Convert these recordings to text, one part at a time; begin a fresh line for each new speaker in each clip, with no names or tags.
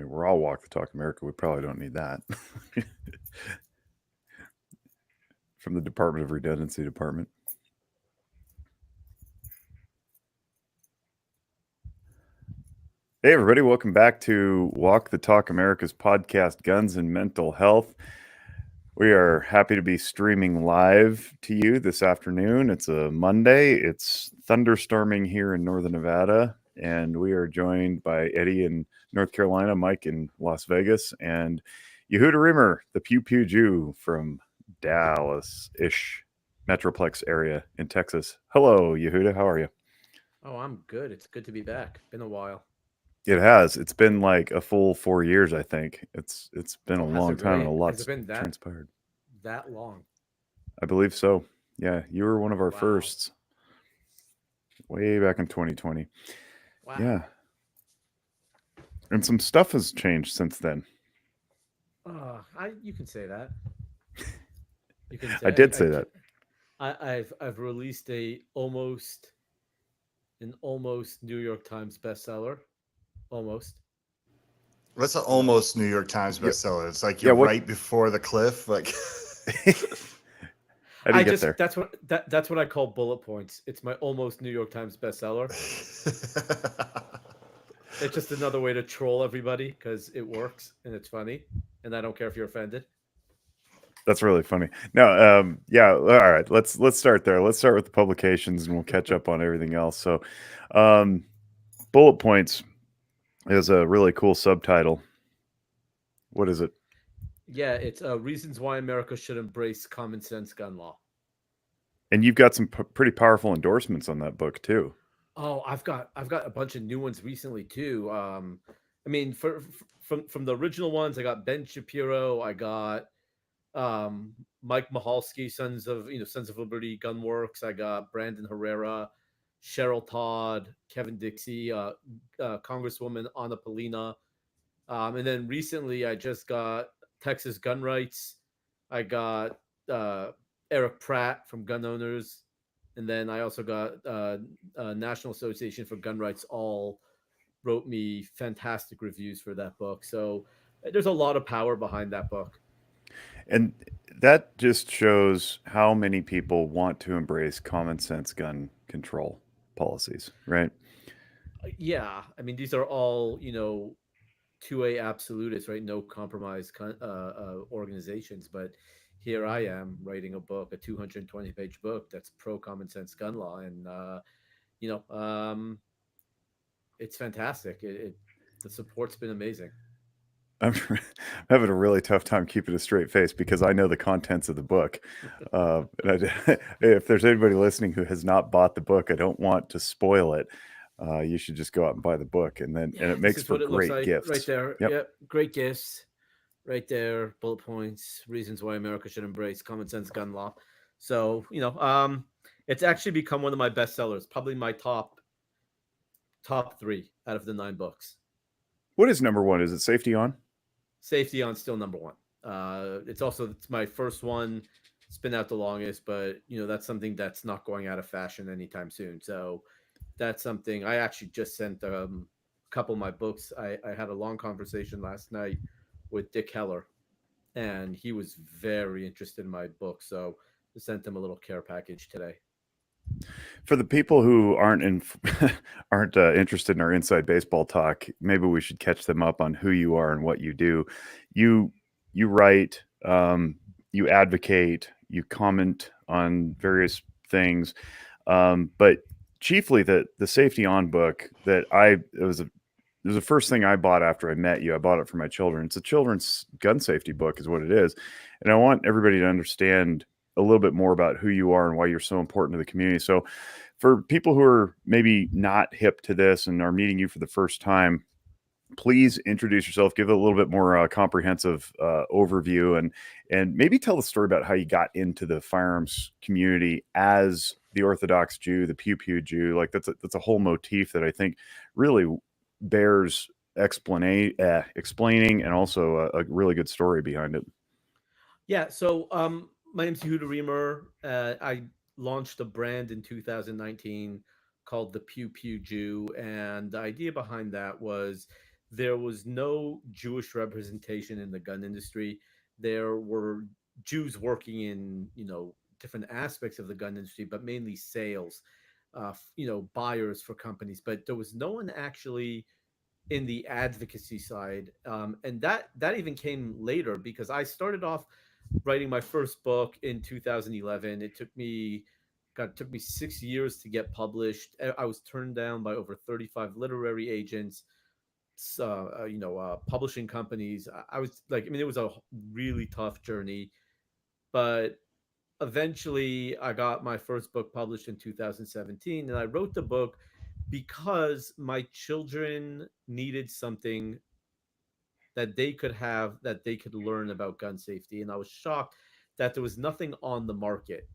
mean, we're all Walk the Talk America. We probably don't need that. From the Department of Redundancy Department. Hey, everybody, welcome back to Walk the Talk America's podcast, Guns and Mental Health. We are happy to be streaming live to you this afternoon. It's a Monday. It's thunderstorming here in northern Nevada, and we are joined by Eddie in North Carolina, Mike in Las Vegas, and Yehuda Remer, the Pew Pew Jew from Dallas-ish Metroplex area in Texas. Hello, Yehuda. How are you?
Oh, I'm good. It's good to be back. Been a while.
It has. It's been like a full 4 years, I think. It's been a
Oh, has
long
it
time and a
really? Has it
lot's
been
transpired.
that long?
I believe so. Yeah, you were one of our
Wow.
firsts way back in 2020. Yeah,
Wow.
and some stuff has changed since then.
I you can say that. You can
I did
say
say that.
I've released an almost New York Times bestseller. Almost.
What's an
You know.
almost New York Times
Yeah,
bestseller? It's like
yeah.
you're
What?
right before the cliff. Like,
How do you
I
get
just
there?
that's what I call bullet points. It's my almost New York Times bestseller. It's just another way to troll everybody because it works and it's funny, and I don't care if you're offended.
That's really funny. No, yeah. All right, let's start there. Let's start with the publications, and we'll catch up on everything else. So, um, bullet points is a really cool subtitle. What is it?
Yeah, it's reasons why America should embrace common sense gun law.
And you've got some pretty powerful endorsements on that book too.
Oh, I've got a bunch of new ones recently too. I mean, from the original ones, I got Ben Shapiro, I got Mike Mahalski, Sons of Liberty Gunworks. I got Brandon Herrera, Cheryl Todd, Kevin Dixie, Congresswoman Anna Polina, and then recently I just got Texas Gun Rights. I got uh, Eric Pratt from Gun Owners, and then I also got National Association for Gun Rights. All wrote me fantastic reviews for that book. So there's a lot of power behind that book.
And that just shows how many people want to embrace common sense gun control policies, right?
Yeah, I mean these are all 2A absolutists, right? No compromise organizations. But here I am writing a book, a 220-page book that's pro common sense gun law, and you know, um, it's fantastic. The support's been amazing.
I'm having a really tough time keeping a straight face because I know the contents of the book. If there's anybody listening who has not bought the book, I don't want to spoil it. You should just go out and buy the book, and
Yeah,
it
this
makes
is
for
what it looks
great
like right
gifts.
there.
Yep.
Yep, great gifts right there. Bullet points, reasons why America should embrace common sense gun law. So it's actually become one of my bestsellers, probably my top three out of the 9 books.
What is number one? Is it Safety On?
Safety on still number one. It's my first one. It's been out the longest, but that's something that's not going out of fashion anytime soon. So that's something I actually just sent a couple of my books. I had a long conversation last night with Dick Heller, and he was very interested in my book. So I sent him a little care package today.
For the people who aren't interested in our inside baseball talk, maybe we should catch them up on who you are and what you do. You you write, you advocate, you comment on various things, but chiefly the Safety On book that it was the first thing I bought after I met you. I bought it for my children. It's a children's gun safety book, is what it is, and I want everybody to understand a little bit more about who you are and why you're so important to the community. So, for people who are maybe not hip to this and are meeting you for the first time, please introduce yourself, give a little bit more comprehensive overview, and maybe tell the story about how you got into the firearms community as the Orthodox Jew, the Pew Pew Jew. Like that's a whole motif that I think really bears explaining, and also a really good story behind it.
Yeah. So my name's Yehuda Remer. I launched a brand in 2019 called the Pew Pew Jew, and the idea behind that was there was no Jewish representation in the gun industry. There were Jews working in, different aspects of the gun industry, but mainly sales, buyers for companies. But there was no one actually in the advocacy side, and that even came later because I started off writing my first book in 2011. It took me 6 years to get published. I was turned down by over 35 literary agents, publishing companies. I was like, I mean, it was a really tough journey, but eventually I got my first book published in 2017, and I wrote the book because my children needed something that they could have, that they could learn about gun safety. And I was shocked that there was nothing on the market.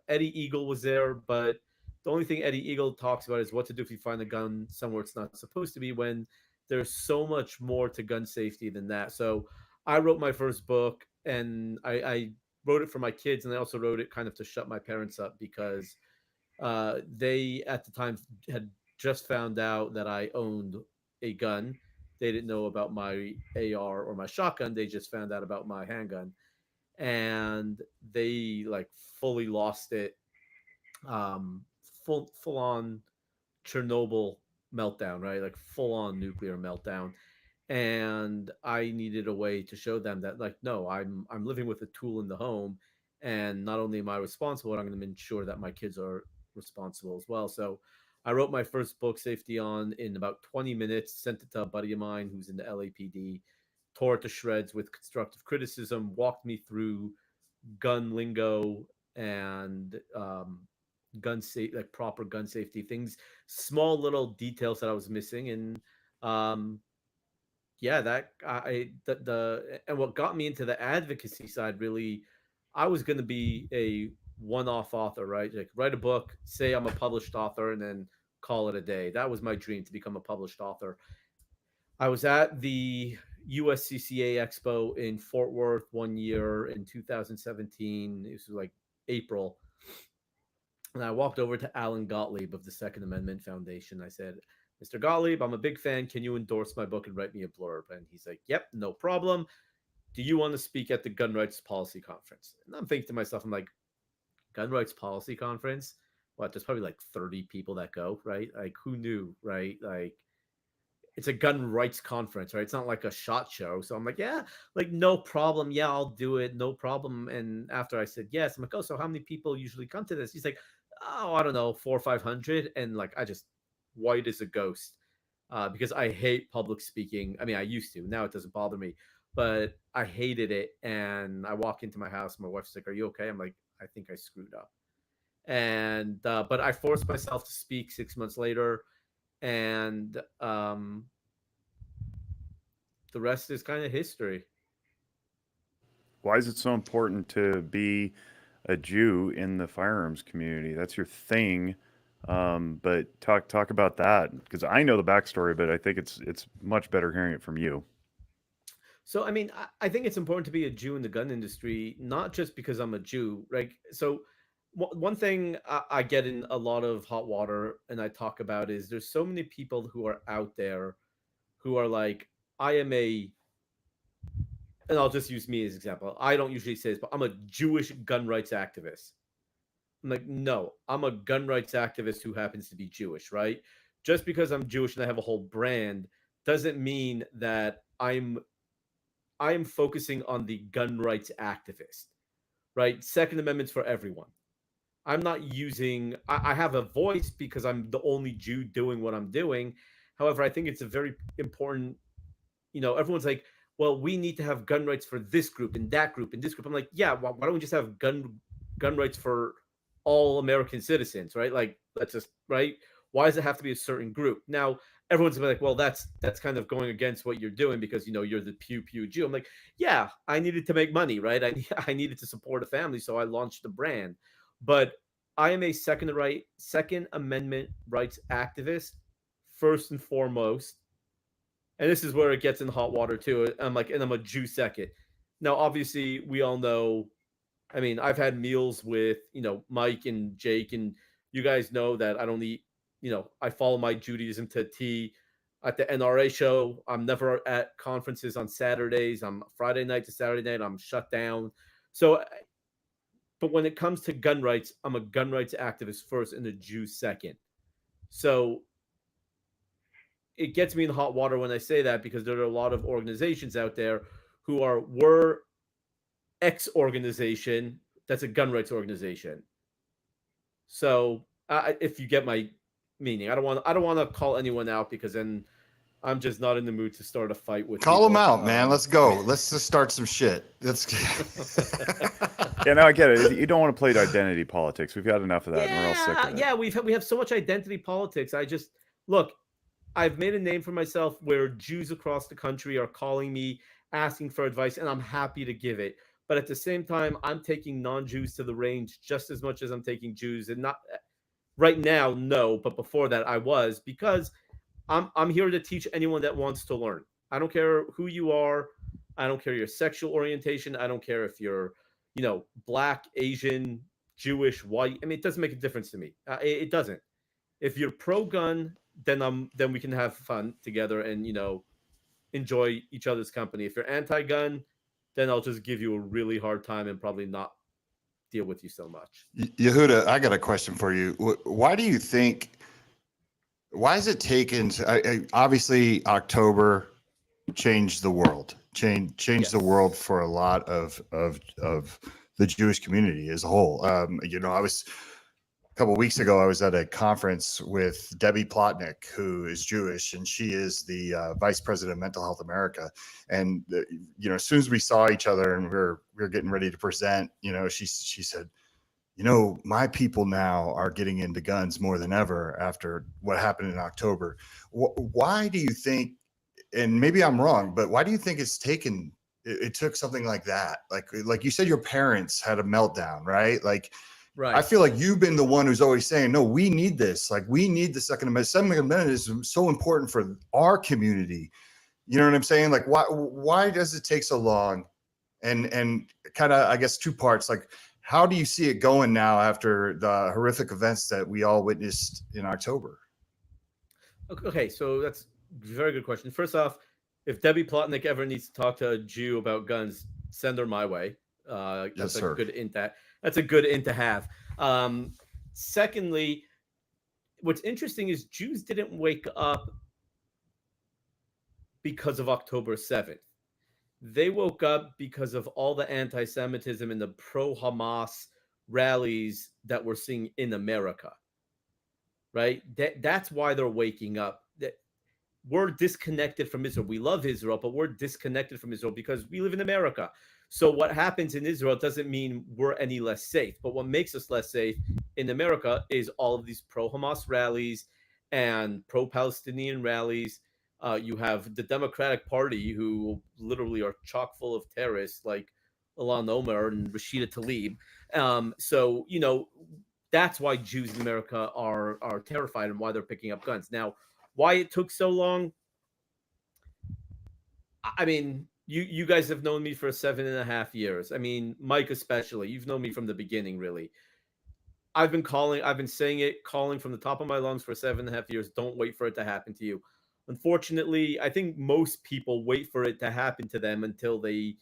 Eddie Eagle was there, but the only thing Eddie Eagle talks about is what to do if you find a gun somewhere it's not supposed to be, when there's so much more to gun safety than that. So I wrote my first book, and I wrote it for my kids, and I also wrote it kind of to shut my parents up because they at the time had just found out that I owned a gun. They didn't know about my AR or my shotgun. They just found out about my handgun, and they like fully lost it. Full on Chernobyl meltdown, right? Like full on nuclear meltdown. And I needed a way to show them that, like, no, I'm living with a tool in the home, and not only am I responsible, I'm going to ensure that my kids are responsible as well. So I wrote my first book, Safety On, in about 20 minutes, sent it to a buddy of mine who's in the LAPD, tore it to shreds with constructive criticism, walked me through gun lingo and gun safe, like proper gun safety things, small little details that I was missing. And yeah, that I the and what got me into the advocacy side, really, I was going to be a one-off author, right? Like write a book, say I'm a published author, and then call it a day. That was my dream, to become a published author. I was at the USCCA Expo in Fort Worth one year in 2017. It was like April, and I walked over to Alan Gottlieb of the Second Amendment Foundation. I said, Mr. Gottlieb, I'm a big fan. Can you endorse my book and write me a blurb? And he's like, yep, no problem. Do you want to speak at the Gun Rights Policy Conference? And I'm thinking to myself, I'm like, Gun Rights Policy Conference? What? There's probably like 30 people that go, right? Like, who knew, right? Like, it's a gun rights conference, right? It's not like a shot show. So I'm like, yeah, like no problem. Yeah, I'll do it. No problem. And after I said yes, I'm like, oh, so how many people usually come to this? He's like, oh, I don't know, 400 or 500. And like, I just white as a ghost because I hate public speaking. I mean, I used to. Now it doesn't bother me, but I hated it. And I walk into my house. My wife's like, are you okay? I'm like, I think I screwed up. And but I forced myself to speak 6 months later, and the rest is kind of history.
Why is it so important to be a Jew in the firearms community? That's your thing. But talk about that, because I know the backstory, but I think it's much better hearing it from you.
So, I mean, I think it's important to be a Jew in the gun industry, not just because I'm a Jew, right? So, one thing I get in a lot of hot water and I talk about is there's so many people who are out there who are like, I am a, and I'll just use me as an example. I don't usually say this, but I'm a Jewish gun rights activist. I'm like, no, I'm a gun rights activist who happens to be Jewish, right? Just because I'm Jewish and I have a whole brand doesn't mean that I'm focusing on the gun rights activist, right? Second Amendment's for everyone. I'm not using, I have a voice because I'm the only Jew doing what I'm doing. However, I think it's a very important, everyone's like, well, we need to have gun rights for this group and that group and this group. I'm like, yeah, why don't we just have gun rights for all American citizens, right? Like, let's just, right? Why does it have to be a certain group? Now, everyone's gonna be like, well, that's kind of going against what you're doing because you're the pew pew Jew. I'm like, yeah, I needed to make money, right? I needed to support a family, so I launched the brand. But I am a Second Amendment rights activist first and foremost, and this is where it gets in hot water too. I'm like, and I'm a Jew second. Now, obviously, we all know. I mean, I've had meals with Mike and Jake, and you guys know that I don't eat. I follow my Judaism to a T. at the NRA show. I'm never at conferences on Saturdays. I'm Friday night to Saturday night. I'm shut down. So, but when it comes to gun rights, I'm a gun rights activist first and a Jew second. So it gets me in hot water when I say that, because there are a lot of organizations out there who were X organization that's a gun rights organization. So if you get my meaning, I don't want to call anyone out, because then I'm just not in the mood to start a fight with
Call
people.
them out, man. Let's go. Let's just start some shit. Let's.
Yeah, no, I get it. You don't want to play identity politics. We've got enough of that, and we're all sick of it.
Yeah, we have so much identity politics. I just look. I've made a name for myself where Jews across the country are calling me, asking for advice, and I'm happy to give it. But at the same time, I'm taking non-Jews to the range just as much as I'm taking Jews. And not right now, no, but before that I was, because I'm here to teach anyone that wants to learn. I don't care who you are. I don't care your sexual orientation. I don't care if you're, black, Asian, Jewish, white. I mean, it doesn't make a difference to me. It doesn't. If you're pro-gun, then we can have fun together and enjoy each other's company. If you're anti-gun, then I'll just give you a really hard time and probably not deal with you so much.
Yehuda, I got a question for you. Why do you think? Why is it taken? Obviously, October changed the world. Changed
Yes.
the world for a lot of the Jewish community as a whole. I was a couple of weeks ago. I was at a conference with Debbie Plotnick, who is Jewish, and she is the vice president of Mental Health America. And as soon as we saw each other and we were getting ready to present, she said, my people now are getting into guns more than ever after what happened in October. Why do you think, and maybe I'm wrong, but why do you think it took something like that? Like you said, your parents had a meltdown, right?
Right.
I feel like you've been the one who's always saying, no, we need this. Like, we need the Second Amendment. Second Amendment is so important for our community. You know what I'm saying? Like, why does it take so long? And kind of, I guess, two parts. Like, how do you see it going now after the horrific events that we all witnessed in October?
Okay, so that's a very good question. First off, if Debbie Plotnick ever needs to talk to a Jew about guns, send her my way. That's a good int. That's a good int to have. Secondly, what's interesting is Jews didn't wake up because of October 7th. They woke up because of all the anti-Semitism and the pro-Hamas rallies that we're seeing in America. Right? That's why they're waking up. We're disconnected from Israel. We love Israel, but we're disconnected from Israel because we live in America. So what happens in Israel doesn't mean we're any less safe. But what makes us less safe in America is all of these pro-Hamas rallies and pro-Palestinian rallies. You have the Democratic Party, who literally are chock full of terrorists like Ilhan Omar and Rashida Tlaib. So that's why Jews in America are terrified and why they're picking up guns. Now, why it took so long? I mean, you guys have known me for 7.5 years. I mean, Mike especially. You've known me from the beginning, really. I've been saying it, calling from the top of my lungs for 7.5 years. Don't wait for it to happen to you. Unfortunately, I think most people wait for it to happen to them until they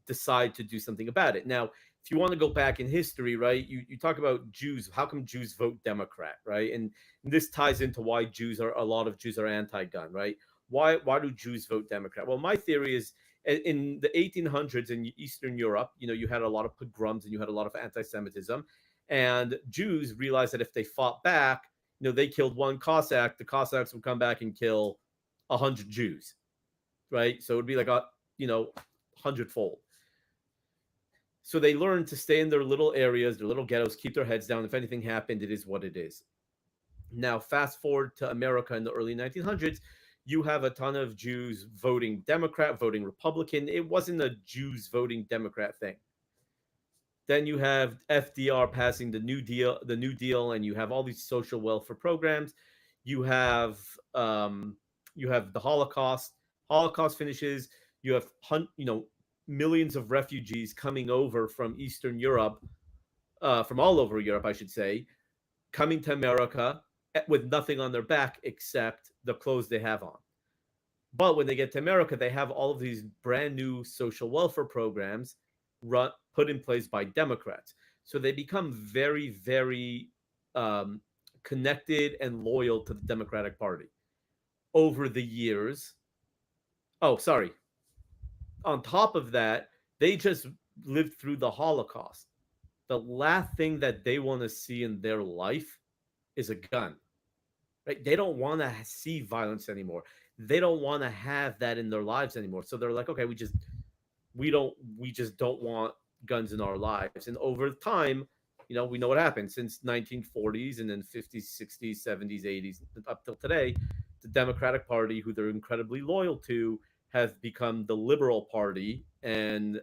decide to do something about it. Now, if you want to go back in history, right, you talk about Jews. How come Jews vote Democrat, right? And this ties into why a lot of Jews are anti-gun, right? Why do Jews vote Democrat? Well, my theory is in the 1800s in Eastern Europe, you had a lot of pogroms and you had a lot of anti-Semitism, and Jews realized that if they fought back, they killed one Cossack, the Cossacks would come back and kill 100 Jews, right? So it would be like a 100-fold. So they learned to stay in their little areas, their little ghettos, keep their heads down. If anything happened, it is what it is. Now, fast forward to America in the early 1900s, you have a ton of Jews voting Democrat, voting Republican. It wasn't a Jews voting Democrat thing. Then you have FDR passing the New Deal, and you have all these social welfare programs. You have the Holocaust. Holocaust finishes. You have millions of refugees coming over from Eastern Europe, from all over Europe, I should say, coming to America. with nothing on their back except the clothes they have on. But when they get to America, they have all of these brand new social welfare programs put in place by Democrats. So they become very, very um, connected and loyal to the Democratic Party over the years. Oh, sorry. On top of that, they just lived through the Holocaust. The last thing that they want to see in their life is a gun. Right? They don't want to see violence anymore. They don't want to have that in their lives anymore. So they're like, okay, we just don't want guns in our lives. And over time, we know what happened since 1940s and then 50s, 60s, 70s, 80s up till today. The Democratic Party, who they're incredibly loyal to, have become the liberal party and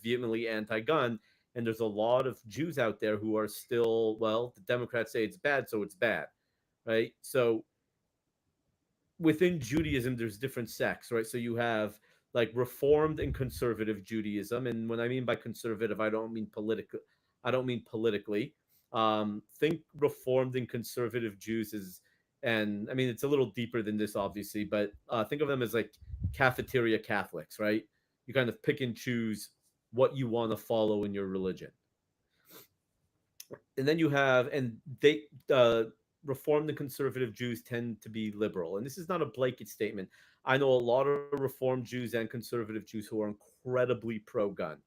vehemently anti-gun. And there's a lot of Jews out there who are still, well, the Democrats say it's bad, so it's bad, right? So within Judaism, there's different sects, right? So you have like Reformed and conservative Judaism, and when I mean by conservative, I don't mean political. I don't mean politically. Think Reformed and conservative Jews is, and I mean it's a little deeper than this, obviously, but think of them as like cafeteria Catholics, right? You kind of pick and choose what you want to follow in your religion, and then you have, and they Reformed and conservative Jews tend to be liberal. And this is not a blanket statement. I know a lot of Reformed Jews and conservative Jews who are incredibly pro gun.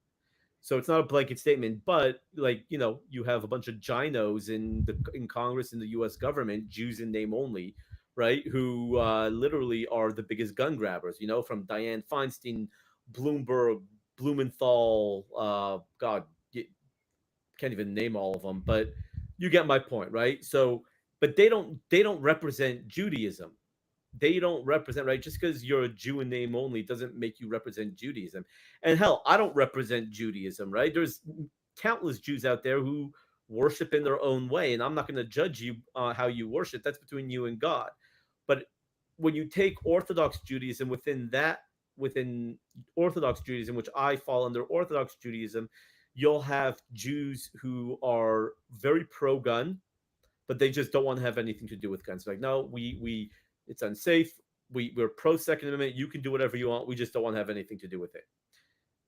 So it's not a blanket statement, but like, you have a bunch of ginos in Congress, in the US government, Jews in name only, right? Who literally are the biggest gun grabbers, from Dianne Feinstein, Bloomberg, Blumenthal, God, can't even name all of them, but you get my point, right? So, but they don't represent Judaism. They don't represent, right? Just because you're a Jew in name only doesn't make you represent Judaism. And hell, I don't represent Judaism, right? There's countless Jews out there who worship in their own way, and I'm not going to judge you how you worship. That's between you and God. But when you take Orthodox Judaism, within Orthodox Judaism, which I fall under Orthodox Judaism, you'll have Jews who are very pro gun, but they just don't want to have anything to do with guns. Like, no, we it's unsafe. We're pro Second Amendment. You can do whatever you want. We just don't want to have anything to do with it.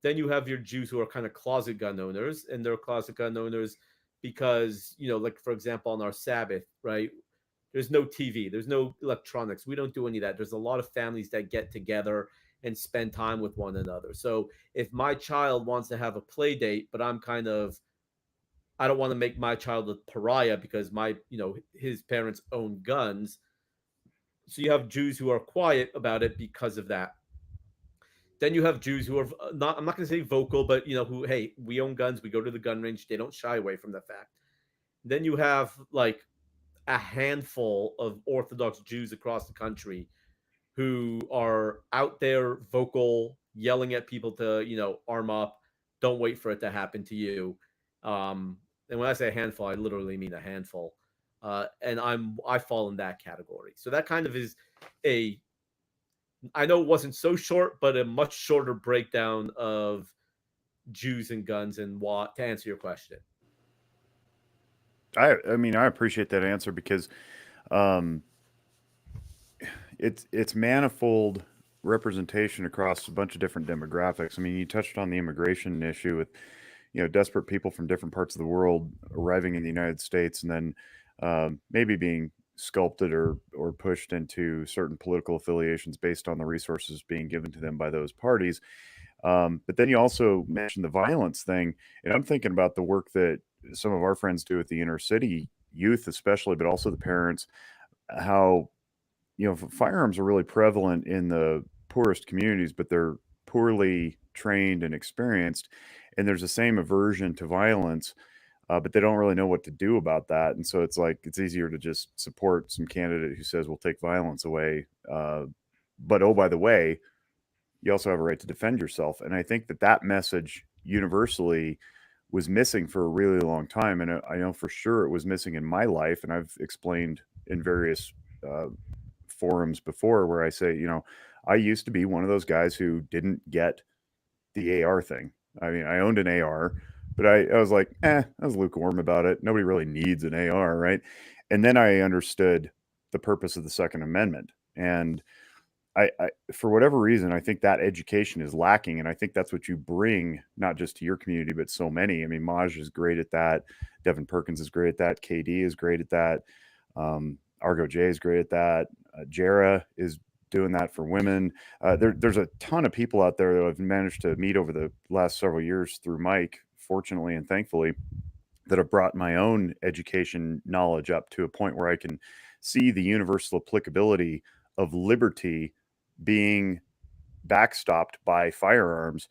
Then you have your Jews who are kind of closet gun owners, and they're closet gun owners because, like for example, on our Sabbath, right? There's no TV, there's no electronics. We don't do any of that. There's a lot of families that get together and spend time with one another. So if my child wants to have a play date, but I don't want to make my child a pariah because his parents own guns. So you have Jews who are quiet about it because of that. Then you have Jews who are not, I'm not going to say vocal, but who, hey, we own guns, we go to the gun range, they don't shy away from the fact. Then you have like a handful of Orthodox Jews across the country who are out there vocal, yelling at people to, arm up, don't wait for it to happen to you. And when I say a handful, I literally mean a handful. And I fall in that category. So that kind of is I know it wasn't so short, but a much shorter breakdown of Jews and guns and what, to answer your question.
I mean, I appreciate that answer because um, it's manifold representation across a bunch of different demographics. I mean, you touched on the immigration issue with desperate people from different parts of the world arriving in the United States and then maybe being sculpted or pushed into certain political affiliations based on the resources being given to them by those parties. But then you also mentioned the violence thing, and I'm thinking about the work that some of our friends do with the inner city youth, especially, but also the parents. How firearms are really prevalent in the poorest communities, but they're poorly trained and experienced, and there's the same aversion to violence, but they don't really know what to do about that. And so it's like it's easier to just support some candidate who says we'll take violence away, but oh, by the way, you also have a right to defend yourself. And I think that message universally was missing for a really long time. And I know for sure it was missing in my life. And I've explained in various uh, forums before where I say, I used to be one of those guys who didn't get the AR thing. I mean, I owned an AR, but I was like, I was lukewarm about it. Nobody really needs an AR, right? And then I understood the purpose of the Second Amendment. And I, for whatever reason, I think that education is lacking, and I think that's what you bring not just to your community but so many. I mean, Maj is great at that. Devin Perkins is great at that. KD is great at that. Argo J is great at that. Jara is doing that for women. There's a ton of people out there that I've managed to meet over the last several years through Mike, fortunately and thankfully, that have brought my own education knowledge up to a point where I can see the universal applicability of liberty being backstopped by firearms.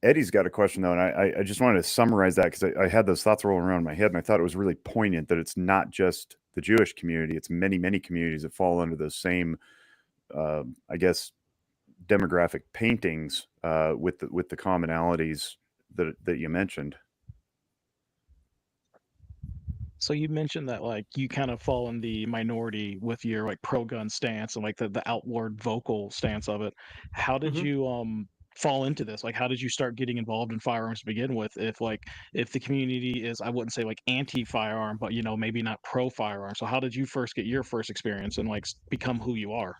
Eddie's got a question though, and I just wanted to summarize that because I had those thoughts rolling around in my head, and I thought it was really poignant that it's not just the Jewish community; it's many, many communities that fall under those same, I guess, demographic paintings with the commonalities that you mentioned.
So you mentioned that like you kind of fall in the minority with your like pro-gun stance and like the outward vocal stance of it. How did
Mhm.
you fall into this? Like how did you start getting involved in firearms to begin with? If the community is, I wouldn't say like anti-firearm, but maybe not pro-firearm. So how did you first get your first experience and like become who you are?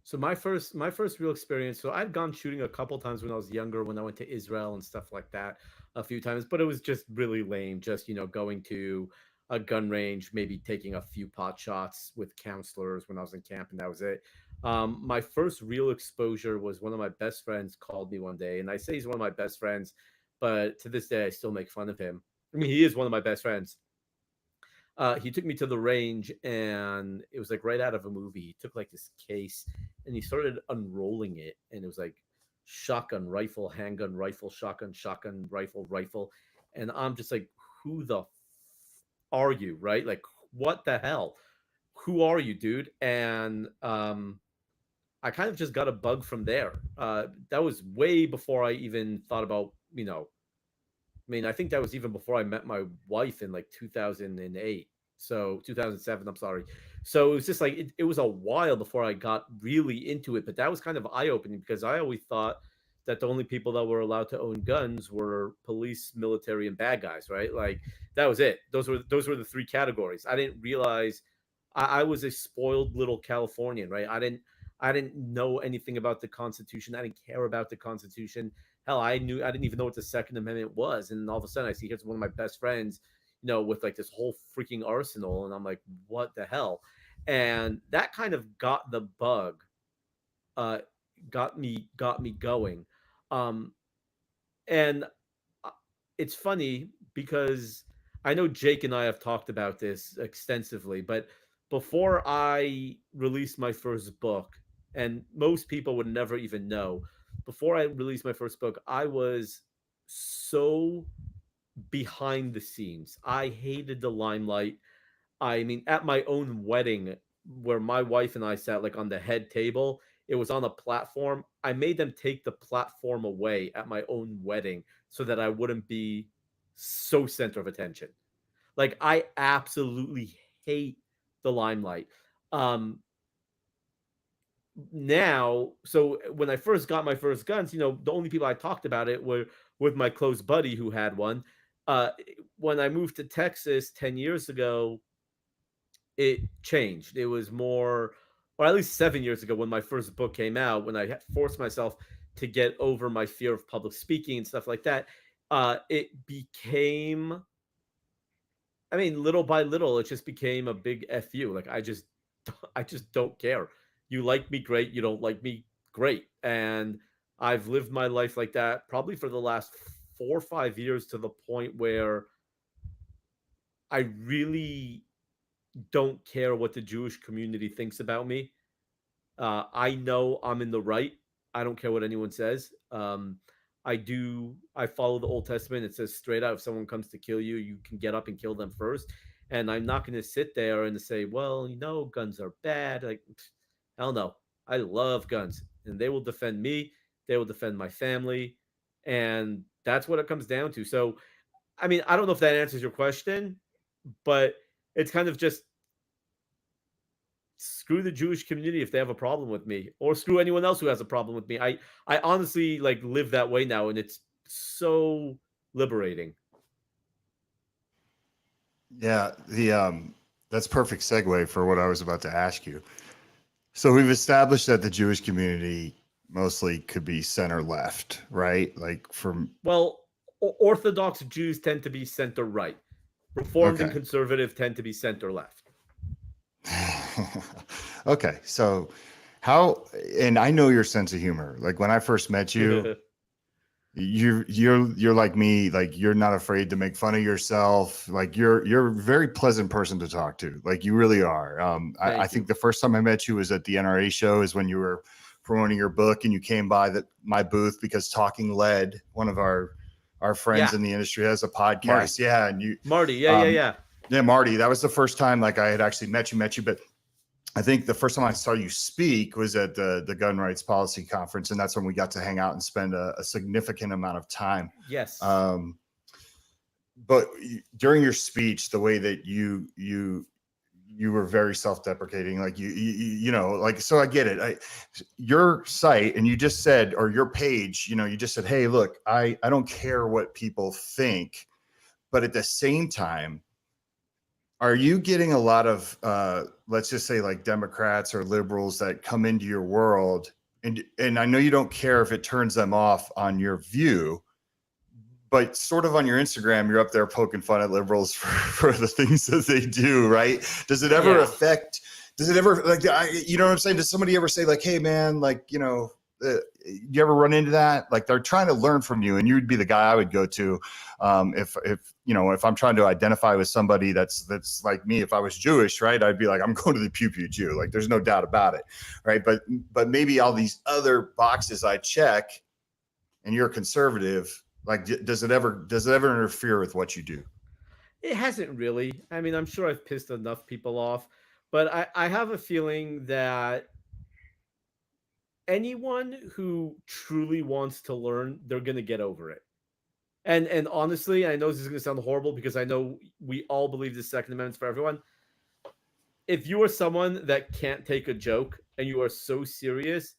So my first real experience. So I'd gone shooting a couple times when I was younger, when I went to Israel and stuff like that, a few times, but it was just really lame. Just going to a gun range, maybe taking a few pot shots with counselors when I was in camp, and that was it. My first real exposure was one of my best friends called me one day, and I say he's one of my best friends, but to this day I still make fun of him. I mean, he is one of my best friends. He took me to the range, and it was like right out of a movie. He took like this case and he started unrolling it, and it was like shotgun, rifle, handgun, rifle, shotgun, rifle, rifle. And I'm just like, who the are you, right? Like, what the hell? Who are you, dude? And I kind of just got a bug from there. That was way before I even thought about, I mean, I think that was even before I met my wife in like 2008. So 2007, I'm sorry. So it was just like it was a while before I got really into it, but that was kind of eye-opening because I always thought that the only people that were allowed to own guns were police, military, and bad guys, right? Like that was it. Those were the three categories. I didn't realize I was a spoiled little Californian, right? I didn't know anything about the Constitution. I didn't care about the Constitution. Hell, I didn't even know what the Second Amendment was, and all of a sudden I see here's one of my best friends, with like this whole freaking arsenal, and I'm like, what the hell? And that kind of got the bug, uh, got me going, um, and uh, it's funny because I know Jake and I have talked about this extensively, but before I released my first book, and most people would never even know, before I released my first book, I was so behind the scenes. I hated the limelight. I mean, at my own wedding, where my wife and I sat like on the head table, it was on a platform. I made them take the platform away at my own wedding so that I wouldn't be so center of attention. Like I absolutely hate the limelight. Um Now, so when I first got my first guns, the only people I talked about it were with my close buddy who had one. Uh when I moved to Texas 10 years ago, it changed. It was more, or at least 7 years ago when my first book came out, when I forced myself to get over my fear of public speaking and stuff like that. It became, I mean, little by little, it just became a big fu. Like I just don't care. You like me, great. You don't like me, great. And I've lived my life like that probably for the last 4 or 5 years, to the point where I really don't care what the Jewish community thinks about me. I know I'm in the right. I don't care what anyone says. I follow the Old Testament. It says straight out, if someone comes to kill you, you can get up and kill them first. And I'm not going to sit there and say, well, guns are bad. Like, hell no. I love guns, and they will defend me. They will defend my family. And that's what it comes down to. So, I mean, I don't know if that answers your question, but it's kind of just screw the Jewish community if they have a problem with me, or screw anyone else who has a problem with me. I honestly like live that way now, and it's so liberating.
Yeah, That's perfect segue for what I was about to ask you. So we've established that the Jewish community mostly could be center left, right? Like from
Well, Orthodox Jews tend to be center right. Reformed and
okay.
conservative tend to be center left.
Okay, so how, and I know your sense of humor. Like when I first met you, you're like me, like you're not afraid to make fun of yourself. Like you're a very pleasant person to talk to. Like you really are. I think the first time I met you was at the NRA show, is when you were promoting your book and you came by my booth because Talking Lead, one of our friends in the industry, has a podcast.
Marty.
Yeah, and you
Marty, yeah,
Marty. That was the first time like I had actually met you, but I think the first time I saw you speak was at the Gun Rights Policy Conference, and that's when we got to hang out and spend a significant amount of time.
Yes.
But during your speech, the way that you were very self-deprecating, like you know, like, so I get it. Your site, and you just said, or your page, you know, you just said, hey, look, I don't care what people think, but at the same time, are you getting a lot of, let's just say like Democrats or liberals that come into your world, and I know you don't care if it turns them off on your view, but sort of on your Instagram, you're up there poking fun at liberals for the things that they do, right? Does it ever affect, does it ever, like, you know what I'm saying? Does somebody ever say like, hey man, like, you know, you ever run into that? Like they're trying to learn from you, and you'd be the guy I would go to if you know, if I'm trying to identify with somebody that's like me. If I was Jewish, right, I'd be like, I'm going to the Pew Pew Jew. Like there's no doubt about it, right? But maybe all these other boxes I check, and you're conservative. Like, does it ever interfere with what you do?
It hasn't really. I mean, I'm sure I've pissed enough people off, but I have a feeling that anyone who truly wants to learn, they're going to get over it. And honestly, I know this is going to sound horrible because I know we all believe the Second Amendment's for everyone. If you are someone that can't take a joke and you are so serious,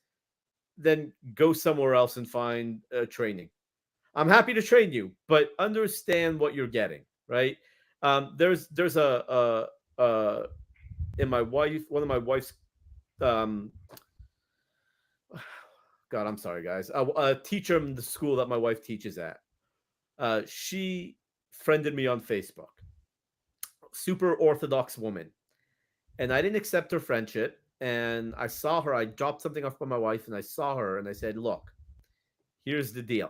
then go somewhere else and find training. I'm happy to train you, but understand what you're getting, right? There's in my wife, one of my wife's God, I'm sorry, guys. A teacher in the school that my wife teaches at. She friended me on Facebook. Super Orthodox woman. And I didn't accept her friendship. And I saw her. I dropped something off by my wife, and I saw her, and I said, look, here's the deal.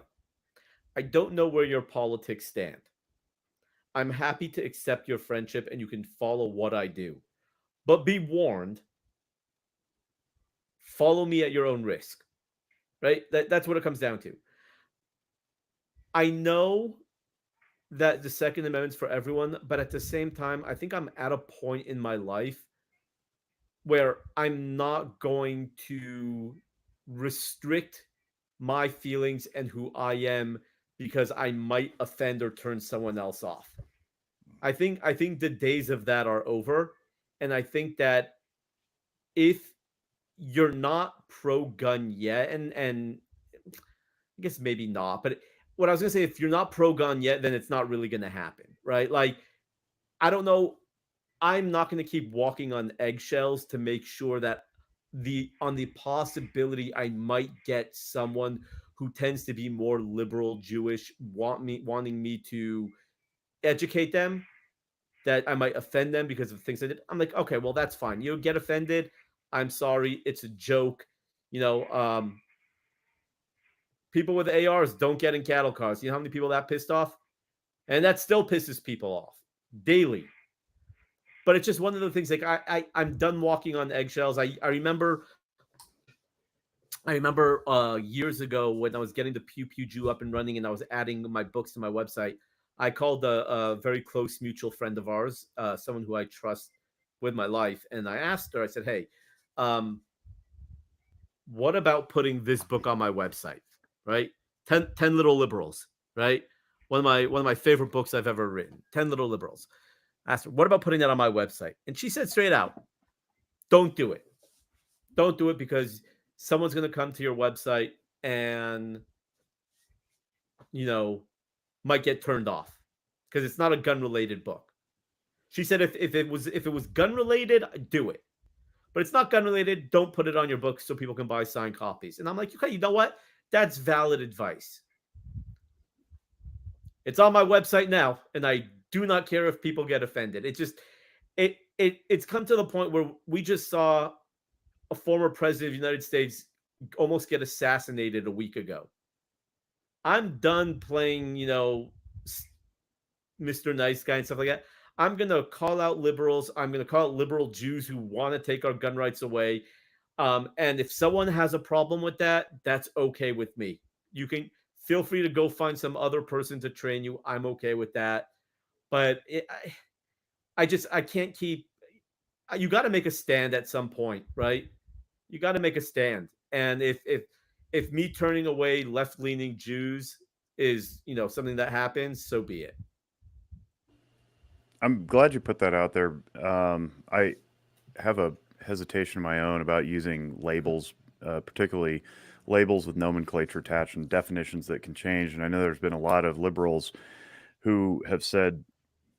I don't know where your politics stand. I'm happy to accept your friendship, and you can follow what I do. But be warned, follow me at your own risk. Right? That's what it comes down to. I know that the Second Amendment's for everyone, but at the same time, I think I'm at a point in my life where I'm not going to restrict my feelings and who I am because I might offend or turn someone else off. I think the days of that are over, and I think that if you're not pro-gun yet, and I guess maybe not, but what I was gonna say, if you're not pro-gun yet, then it's not really gonna happen, right? Like, I don't know. I'm not gonna keep walking on eggshells to make sure that on the possibility I might get someone who tends to be more liberal Jewish wanting me to educate them, that I might offend them because of things I did. I'm like, okay, well, that's fine. You get offended. I'm sorry. It's a joke. You know, people with ARs don't get in cattle cars. You know how many people that pissed off? And that still pisses people off daily. But it's just one of the things, like, I'm done walking on eggshells. I remember years ago when I was getting the Pew Pew Jew up and running and I was adding my books to my website, I called a very close mutual friend of ours, someone who I trust with my life. And I asked her, I said, hey, what about putting this book on my website? Right? 10 Little Liberals, right? One of my favorite books I've ever written, 10 Little Liberals. I asked her, what about putting that on my website? And she said straight out, don't do it. Don't do it because someone's going to come to your website and, you know, might get turned off because it's not a gun related book. She said if it was gun related, do it. But it's not gun related, don't put it on your books so people can buy signed copies. And I'm like, okay, you know what? That's valid advice. It's on my website now, and I do not care if people get offended. It's come to the point where we just saw a former president of the United States almost get assassinated a week ago. I'm done playing, Mr. Nice Guy and stuff like that. I'm going to call out liberals. I'm going to call out liberal Jews who want to take our gun rights away. And if someone has a problem with that, that's okay with me. You can feel free to go find some other person to train you. I'm okay with that. But I can't keep. You got to make a stand at some point, right? You got to make a stand. And if me turning away left leaning Jews is something that happens, so be it.
I'm glad you put that out there. I have a hesitation of my own about using labels, particularly labels with nomenclature attached and definitions that can change. And I know there's been a lot of liberals who have said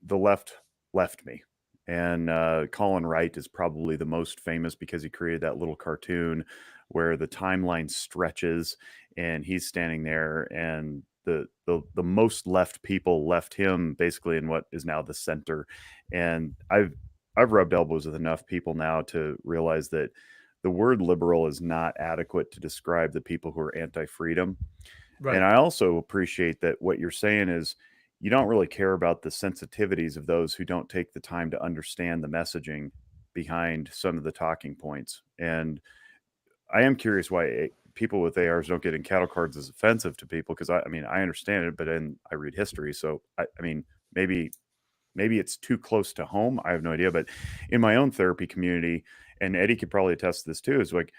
the left left me. And Colin Wright is probably the most famous because he created that little cartoon where the timeline stretches and he's standing there and the most left people left him basically in what is now the center. And I've rubbed elbows with enough people now to realize that the word liberal is not adequate to describe the people who are anti-freedom.
Right.
And I also appreciate that what you're saying is you don't really care about the sensitivities of those who don't take the time to understand the messaging behind some of the talking points. And I am curious why people with ARs don't get in cattle cards as offensive to people, because I mean, I understand it, but then I read history. So, I mean, maybe it's too close to home. I have no idea. But in my own therapy community, and Eddie could probably attest to this too, is like,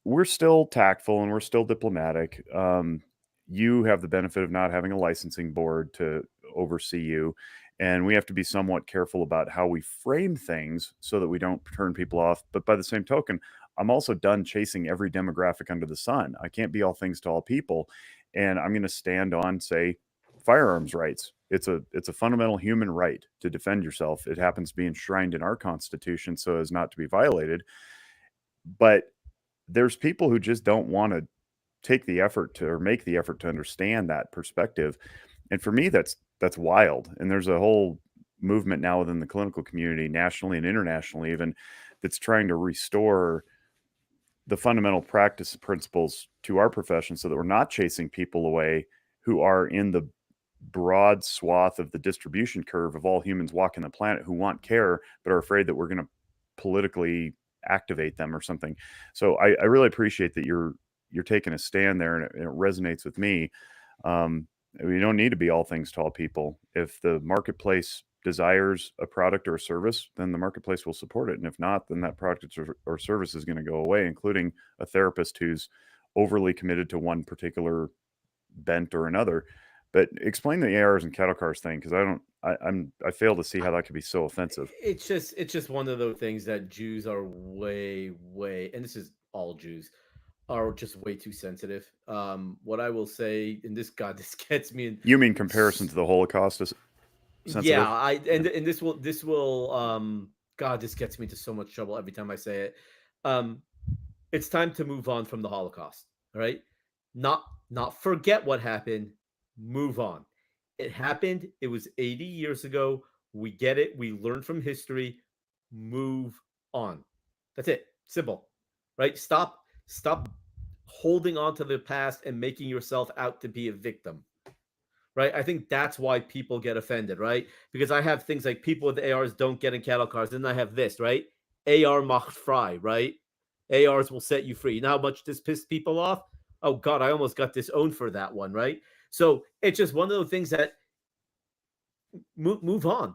we're still tactful and we're still diplomatic. You have the benefit of not having a licensing board to oversee you. And we have to be somewhat careful about how we frame things so that we don't turn people off. But by the same token, I'm also done chasing every demographic under the sun. I can't be all things to all people. And I'm going to stand on, say, firearms rights. It's a fundamental human right to defend yourself. It happens to be enshrined in our Constitution so as not to be violated. But there's people who just don't want to take the effort to, or make the effort to understand that perspective. And for me, that's wild. And there's a whole movement now within the clinical community, nationally and internationally even, that's trying to restore the fundamental practice principles to our profession so that we're not chasing people away who are in the broad swath of the distribution curve of all humans walking the planet who want care, but are afraid that we're going to politically activate them or something. So I really appreciate that you're taking a stand there, and it resonates with me. We don't need to be all things to all people. If the marketplace desires a product or a service, then the marketplace will support it. And if not, then that product or service is going to go away, including a therapist who's overly committed to one particular bent or another. But explain the ARs and cattle cars thing, because I fail to see how that could be so offensive.
It's just one of those things that Jews are way, and this is all Jews, are just way too sensitive. What I will say, and this gets me in.
You mean comparison to the Holocaust is sensitive?
Yeah, and this will God, this gets me into so much trouble every time I say it. It's time to move on from the Holocaust, right? Not forget what happened, move on. It happened, it was 80 years ago. We get it, we learn from history, move on. That's it. Simple. Right? Stop holding on to the past and making yourself out to be a victim. Right? I think that's why people get offended, right? Because I have things like people with ARs don't get in cattle cars. Then I have this, right? AR macht frei, right? ARs will set you free. You know how much this pissed people off? Oh God, I almost got disowned for that one, right? So it's just one of those things that move on.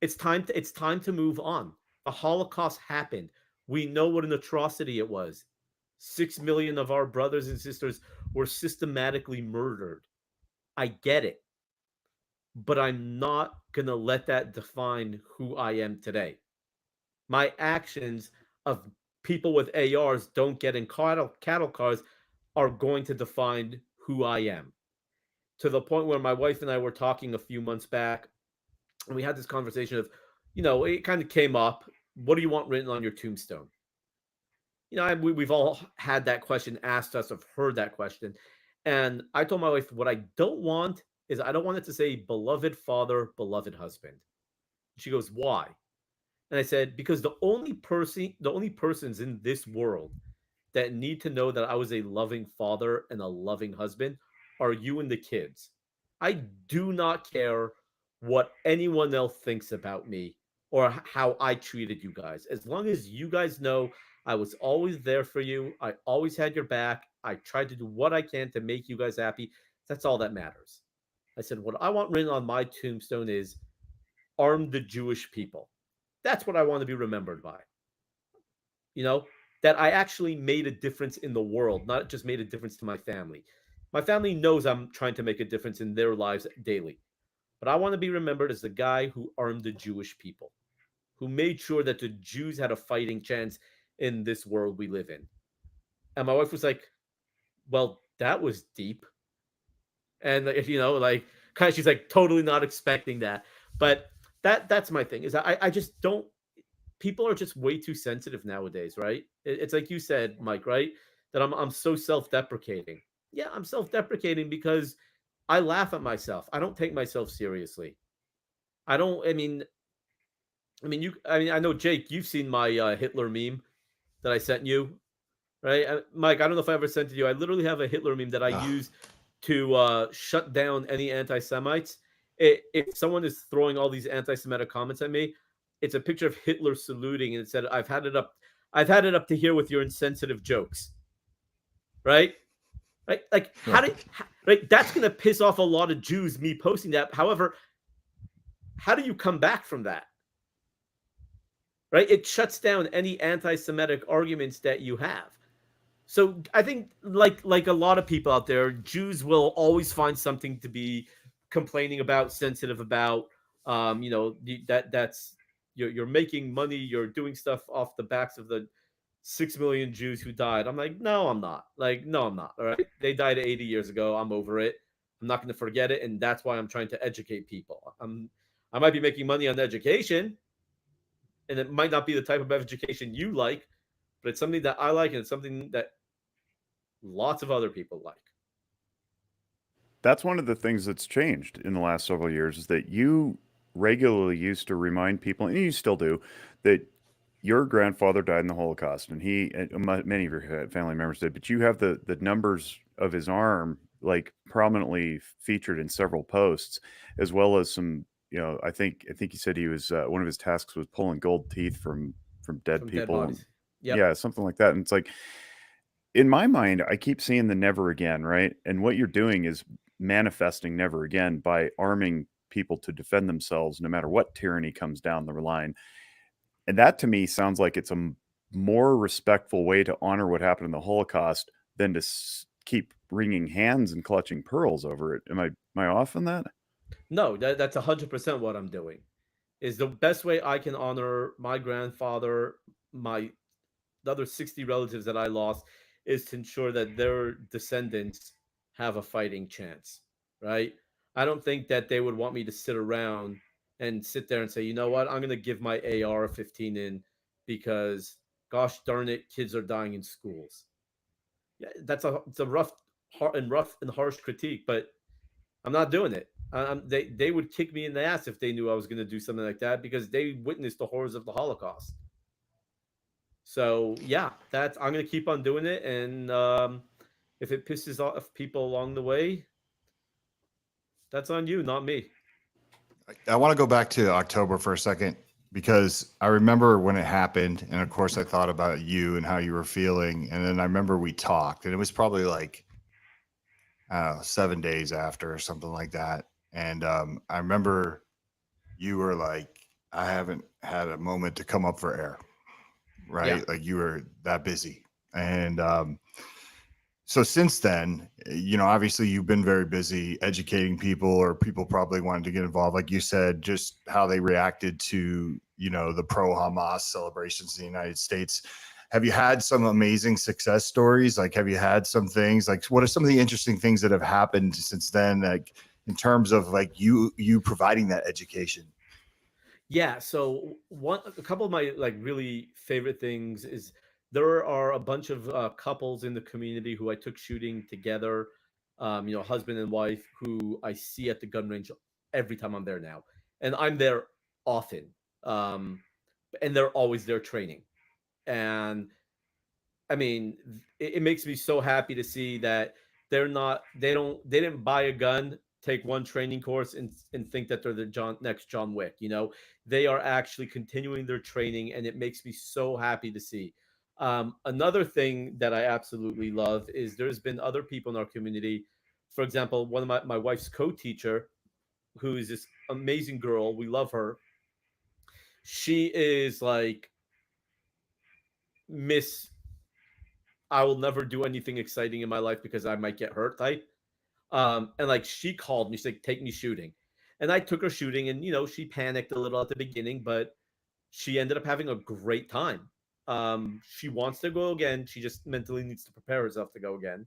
It's time to move on. The Holocaust happened. We know what an atrocity it was. 6 million of our brothers and sisters were systematically murdered. I get it. But I'm not going to let that define who I am today. My actions of people with ARs don't get in cattle cars are going to define who I am. To the point where my wife and I were talking a few months back, and we had this conversation of, it kind of came up. What do you want written on your tombstone? We've all had that question asked us, have heard that question. And I told my wife, what I don't want is I don't want it to say beloved father, beloved husband. She goes, why? And I said, because the only persons in this world that need to know that I was a loving father and a loving husband are you and the kids. I do not care what anyone else thinks about me or how I treated you guys. As long as you guys know I was always there for you, I always had your back. I tried to do what I can to make you guys happy. That's all that matters. I said, what I want written on my tombstone is arm the Jewish people. That's what I want to be remembered by. That I actually made a difference in the world, not just made a difference to my family. My family knows I'm trying to make a difference in their lives daily. But I want to be remembered as the guy who armed the Jewish people, who made sure that the Jews had a fighting chance in this world we live in. And my wife was like, well, that was deep. And kind of, she's like totally not expecting that. But that's my thing, is I just don't, people are just way too sensitive nowadays, right? It's like you said, Mike, right? That I'm so self-deprecating. Yeah, I'm self-deprecating because I laugh at myself. I don't take myself seriously. I don't. I know, Jake, you've seen my Hitler meme that I sent you, right? Mike, I don't know if I ever sent it to you. I literally have a Hitler meme that I use to shut down any anti-Semites. If someone is throwing all these anti-Semitic comments at me, it's a picture of Hitler saluting, and it said, I've had it up to here with your insensitive jokes. Right? Right? Like, right? That's going to piss off a lot of Jews, me posting that. However, how do you come back from that? Right? It shuts down any anti-Semitic arguments that you have. So I think, like a lot of people out there, Jews will always find something to be complaining about, sensitive about. That's you're making money, you're doing stuff off the backs of the 6 million Jews who died. I'm like, no, I'm not. No, I'm not. All right, they died 80 years ago. I'm over it. I'm not going to forget it, and that's why I'm trying to educate people. I might be making money on education, and it might not be the type of education you like, but it's something that I like, and it's something that lots of other people like.
That's one of the things that's changed in the last several years, is that you regularly used to remind people, and you still do, that your grandfather died in the Holocaust, and many of your family members did, but you have the numbers of his arm like prominently featured in several posts, as well as some, I think he said he was, one of his tasks was pulling gold teeth from dead people.
Dead bodies. Yep.
Yeah, something like that. And it's like, in my mind, I keep seeing the never again, right? And what you're doing is manifesting never again by arming people to defend themselves no matter what tyranny comes down the line. And that to me sounds like it's a more respectful way to honor what happened in the Holocaust than to keep wringing hands and clutching pearls over it. Am I off on that?
No, that's 100% what I'm doing. Is the best way I can honor my grandfather, the other 60 relatives that I lost, is to ensure that their descendants have a fighting chance, right? I don't think that they would want me to sit around and sit there and say, you know what, I'm going to give my AR-15 in because, gosh darn it, kids are dying in schools. Yeah, it's a rough and harsh critique, but I'm not doing it. They would kick me in the ass if they knew I was going to do something like that, because they witnessed the horrors of the Holocaust. So yeah, I'm going to keep on doing it, and if it pisses off people along the way, that's on you, not me.
I want to go back to October for a second, because I remember when it happened, and of course I thought about you and how you were feeling, and then I remember we talked, and it was probably like 7 days after or something like that, and I remember you were like, I haven't had a moment to come up for air, right?
Yeah.
Like, you were that busy. And so since then, obviously you've been very busy educating people, or people probably wanted to get involved, like you said, just how they reacted to, the pro-Hamas celebrations in the United States. Have you had some amazing success stories? Like, have you had some things, like, what are some of the interesting things that have happened since then, like in terms of like you providing that education?
Yeah, so a couple of my like really favorite things is there are a bunch of couples in the community who I took shooting together, husband and wife who I see at the gun range every time I'm there now, and I'm there often, um, and they're always there training, and I mean, it makes me so happy to see that they didn't buy a gun, take one training course, and think that they're the next John Wick. They are actually continuing their training, and it makes me so happy to see. Another thing that I absolutely love is there's been other people in our community. For example, one of my wife's co-teacher, who is this amazing girl. We love her. She is like Miss I will never do anything exciting in my life because I might get hurt type. And like she called me, she's like, take me shooting. And I took her shooting, and she panicked a little at the beginning, but she ended up having a great time. She wants to go again. She just mentally needs to prepare herself to go again.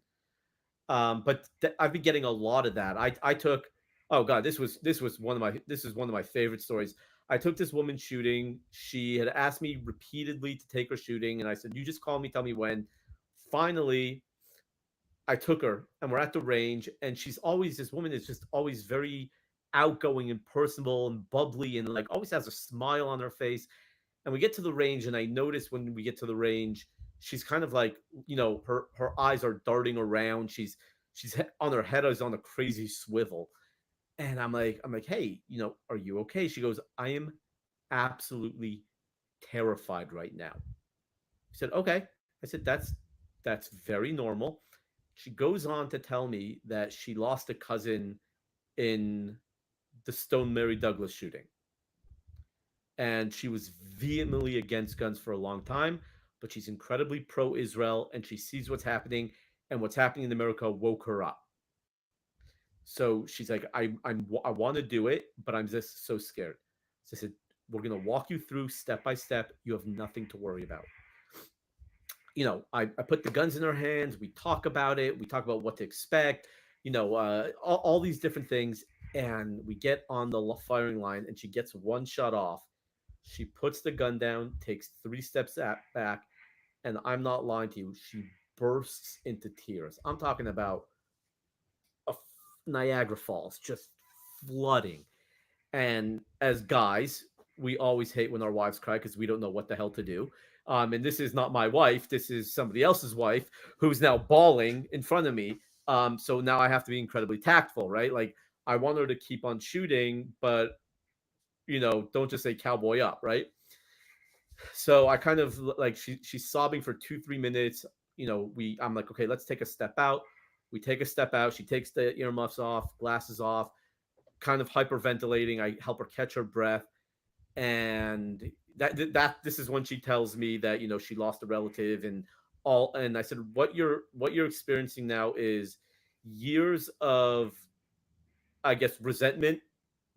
But I've been getting a lot of that. I took oh god, this is one of my favorite stories. I took this woman shooting. She had asked me repeatedly to take her shooting, and I said, "You just call me, tell me when." Finally, I took her, and we're at the range, and this woman is just always very outgoing and personable and bubbly, and like always has a smile on her face. And we get to the range, and I notice when we get to the range, she's kind of like, her eyes are darting around. She's on her head is on a crazy swivel, and I'm like, hey, are you okay? She goes, I am absolutely terrified right now. I said, okay. I said, that's very normal. She goes on to tell me that she lost a cousin in the Stone Mary Douglas shooting. And she was vehemently against guns for a long time, but she's incredibly pro Israel, and she sees what's happening, and what's happening in America woke her up. So she's like, I want to do it, but I'm just so scared. So I said, we're going to walk you through step by step. You have nothing to worry about. I put the guns in her hands. We talk about it. We talk about what to expect, all these different things. And we get on the firing line, and she gets one shot off. She puts the gun down, takes 3 steps back, and I'm not lying to you. She bursts into tears. I'm talking about a Niagara Falls just flooding. And as guys, we always hate when our wives cry because we don't know what the hell to do. And this is not my wife. This is somebody else's wife who's now bawling in front of me. So now I have to be incredibly tactful, right? Like I want her to keep on shooting, but don't just say cowboy up, right? So I kind of like she's sobbing for 2-3 minutes. I'm like, okay, let's take a step out. We take a step out. She takes the earmuffs off, glasses off, kind of hyperventilating. I help her catch her breath, and this is when she tells me that she lost a relative and all. And I said, what you're experiencing now is years of, I guess, resentment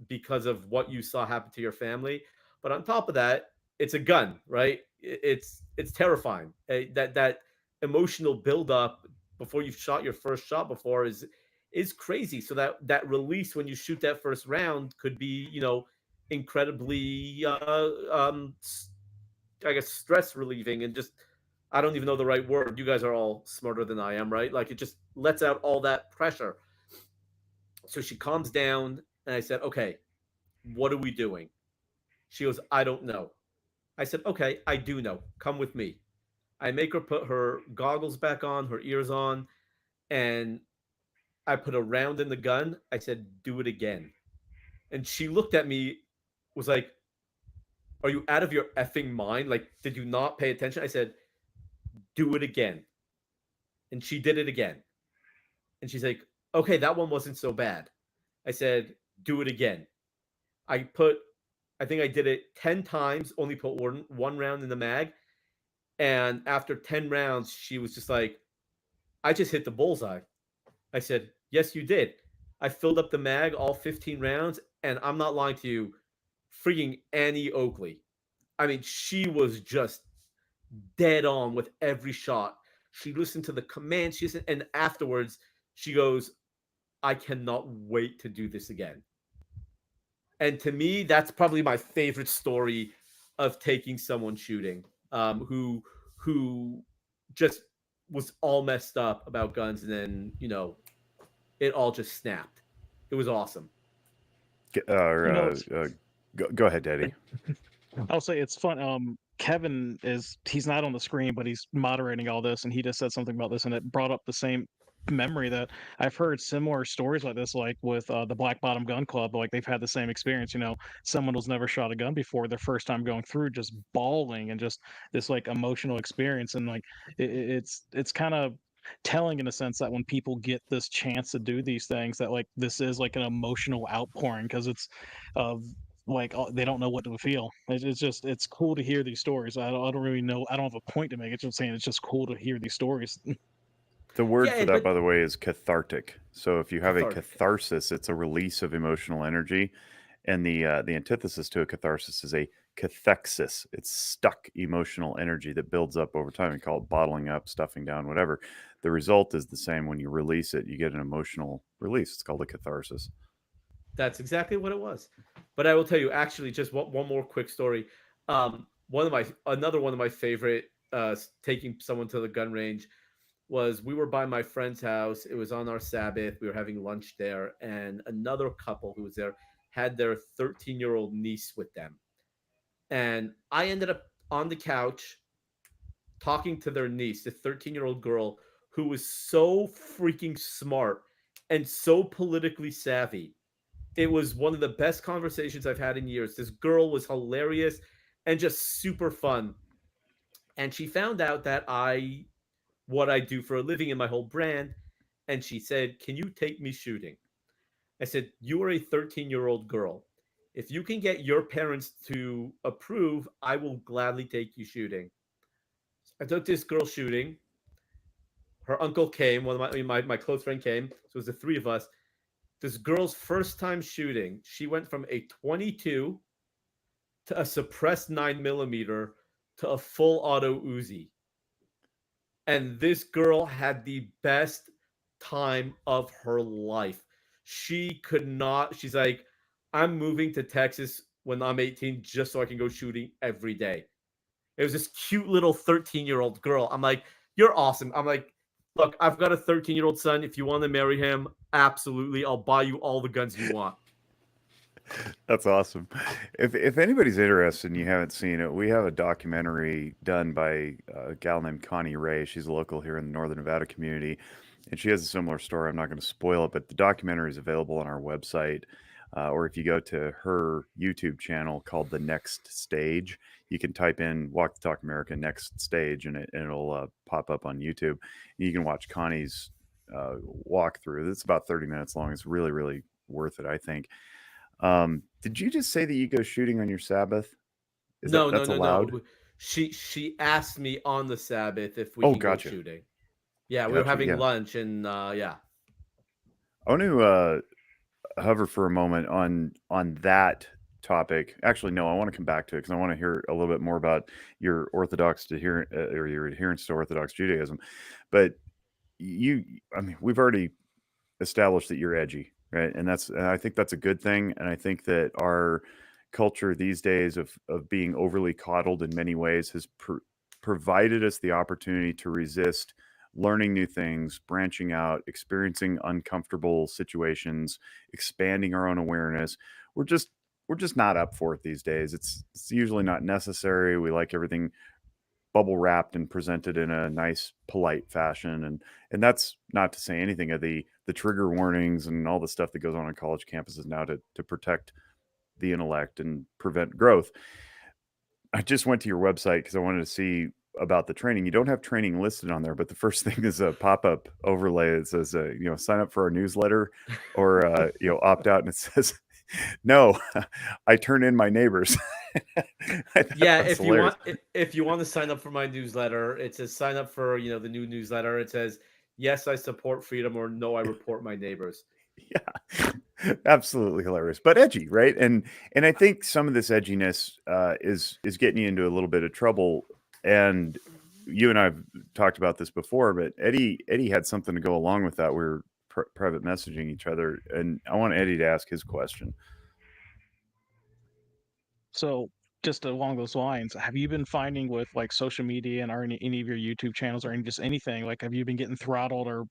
because of what you saw happen to your family. But on top of that, it's a gun, right? It's terrifying. That emotional buildup before you've shot your first shot before is crazy. So that release when you shoot that first round could be incredibly I guess stress relieving, and just I don't even know the right word. You guys are all smarter than I am, right? Like it just lets out all that pressure. So she calms down, and I said, okay, what are we doing? She goes, I don't know. I said, okay, I do know. Come with me. I make her put her goggles back on, her ears on, and I put a round in the gun. I said, do it again. And she looked at me, was like, are you out of your effing mind? Like, did you not pay attention? I said, do it again. And she did it again. And she's like, okay, that one wasn't so bad. I said, do it again. I think I did it 10 times, only put one round in the mag. And after 10 rounds, she was just like, I just hit the bullseye. I said, yes, you did. I filled up the mag, all 15 rounds, and I'm not lying to you, freaking Annie Oakley. I mean, she was just dead on with every shot. She listened to the commands, and afterwards, she goes, I cannot wait to do this again. And to me, that's probably my favorite story of taking someone shooting, who just was all messed up about guns, and then it all just snapped. It was awesome.
Go ahead, Eddie.
I'll say it's fun. Kevin he's not on the screen, but he's moderating all this, and he just said something about this, and it brought up the same memory that I've heard similar stories like this, like with the Black Bottom Gun Club. Like they've had the same experience. Someone who's never shot a gun before, their first time going through, just bawling and just this like emotional experience, and like it's kind of telling in a sense that when people get this chance to do these things, that like this is like an emotional outpouring because it's like they don't know what to feel. It's cool to hear these stories. I don't really know. I don't have a point to make. It's just saying it's just cool to hear these stories.
The word
Yeah,
for that,
but
by the way, is cathartic. So if you have a
cathartic.
catharsis, it's a release of emotional energy, and the antithesis to a catharsis is a cathexis. It's stuck emotional energy that builds up over time. We call it bottling up, stuffing down, whatever. The result is the same. When you release it, you get an emotional release. It's called a catharsis.
That's exactly what it was. But I will tell you, actually, just one more quick story. Another one of my favorite taking someone to the gun range was we were by my friend's house. It was on our Sabbath. We were having lunch there, and another couple who was there had their 13-year-old niece with them. And I ended up on the couch talking to their niece, the 13-year-old girl who was so freaking smart and so politically savvy. It was one of the best conversations I've had in years. This girl was hilarious and just super fun. And she found out that what I do for a living in my whole brand. And she said, "Can you take me shooting?" I said, "You are a 13-year-old girl. If you can get your parents to approve, I will gladly take you shooting." I took this girl shooting. Her uncle came, one of my close friend came. So it was the three of us. This girl's first time shooting, she went from a 22 to a suppressed 9mm to a full auto Uzi. And this girl had the best time of her life. She could not, she's like, "I'm moving to Texas when I'm 18 just so I can go shooting every day." It was this cute little 13-year-old girl. I'm like, "You're awesome." I'm like, "Look, I've got a 13-year-old son. If you want to marry him, absolutely. I'll buy you all the guns you want."
That's awesome. If anybody's interested and you haven't seen it, we have a documentary done by a gal named Connie Ray. She's a local here in the Northern Nevada community, and she has a similar story. I'm not going to spoil it, but the documentary is available on our website, or if you go to her YouTube channel called The Next Stage, you can type in "Walk the Talk America Next Stage" and it'll pop up on YouTube. You can watch Connie's walkthrough. It's about 30 minutes long. It's really, really worth it, I think. Did you just say that you go shooting on your Sabbath? Is
No, no,
that's
no,
allowed?
no. She asked me on the Sabbath if we
Oh,
can go
gotcha.
shooting. Yeah, we were
Gotcha.
having
Yeah.
lunch, and yeah.
I want to hover for a moment on that topic. Actually, no, I want to come back to it because I want to hear a little bit more about your or your adherence to Orthodox Judaism. But I mean, we've already established that you're edgy, right? And I think that's a good thing. And I think that our culture these days of being overly coddled in many ways has provided us the opportunity to resist learning new things, branching out, experiencing uncomfortable situations, expanding our own awareness. We're just not up for it these days. It's usually not necessary. We like everything bubble wrapped and presented in a nice, polite fashion. And that's not to say anything of the trigger warnings and all the stuff that goes on college campuses now to protect the intellect and prevent growth. I just went to your website because I wanted to see about the training. You don't have training listed on there, but the first thing is a pop-up overlay that says, sign up for our newsletter or, opt out. And it says, "No, I turn in my neighbors."
Yeah,
That's hilarious.
if you want to sign up for my newsletter, it says sign up for, the new newsletter. It says, "Yes, I support freedom," or "No, I report my neighbors."
Yeah, absolutely hilarious, but edgy, right? And I think some of this edginess is getting you into a little bit of trouble. And you and I've talked about this before, but Eddie had something to go along with that. We were private messaging each other, and I want Eddie to ask his question.
So just along those lines, have you been finding with like social media and or any of your YouTube channels or just anything, like have you been getting throttled or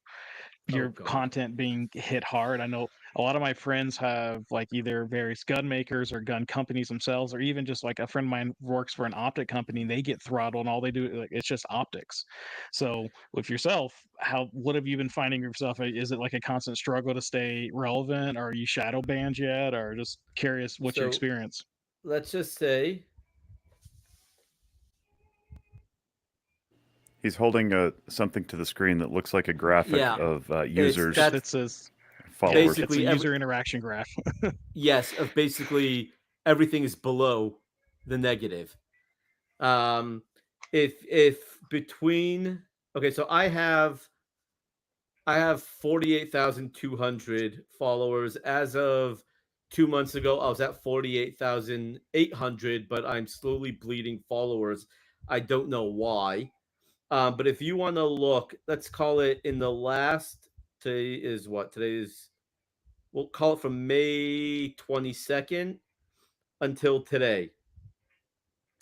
Oh
your
God.
content being hit hard? I know a lot of my friends have like either various gun makers or gun companies themselves, or even just like a friend of mine works for an optic company and they get throttled and all they do like it's just optics. So with yourself, what have you been finding yourself? Is it like a constant struggle to stay relevant, or are you shadow banned yet, or just curious what's your
So
experience?
let's just say,
He's holding something to the screen that looks like a graphic
yeah,
of
it's
users,
that's
It says, yeah,
followers.
it's a
basically
user interaction graph.
yes, of basically everything is below the negative. Um, if between okay, so I have 48,200 followers. As of 2 months ago, I was at 48,800, but I'm slowly bleeding followers. I don't know why. But if you want to look, let's call it in the last, today is what? Today is, we'll call it from May 22nd until today.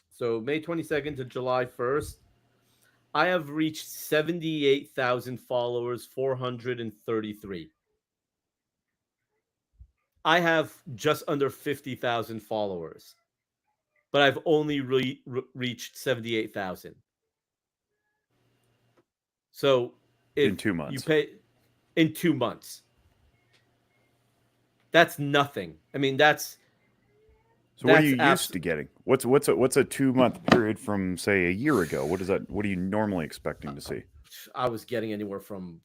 So May 22nd to July 1st, I have reached 78,000 followers, 433. I have just under 50,000 followers, but I've only reached 78,000. So
In
if
2 months.
you pay in 2 months, that's nothing. I mean,
So what are you
that's
used to getting? What's a 2 month period from say a year ago? What are you normally expecting to see?
I was getting anywhere from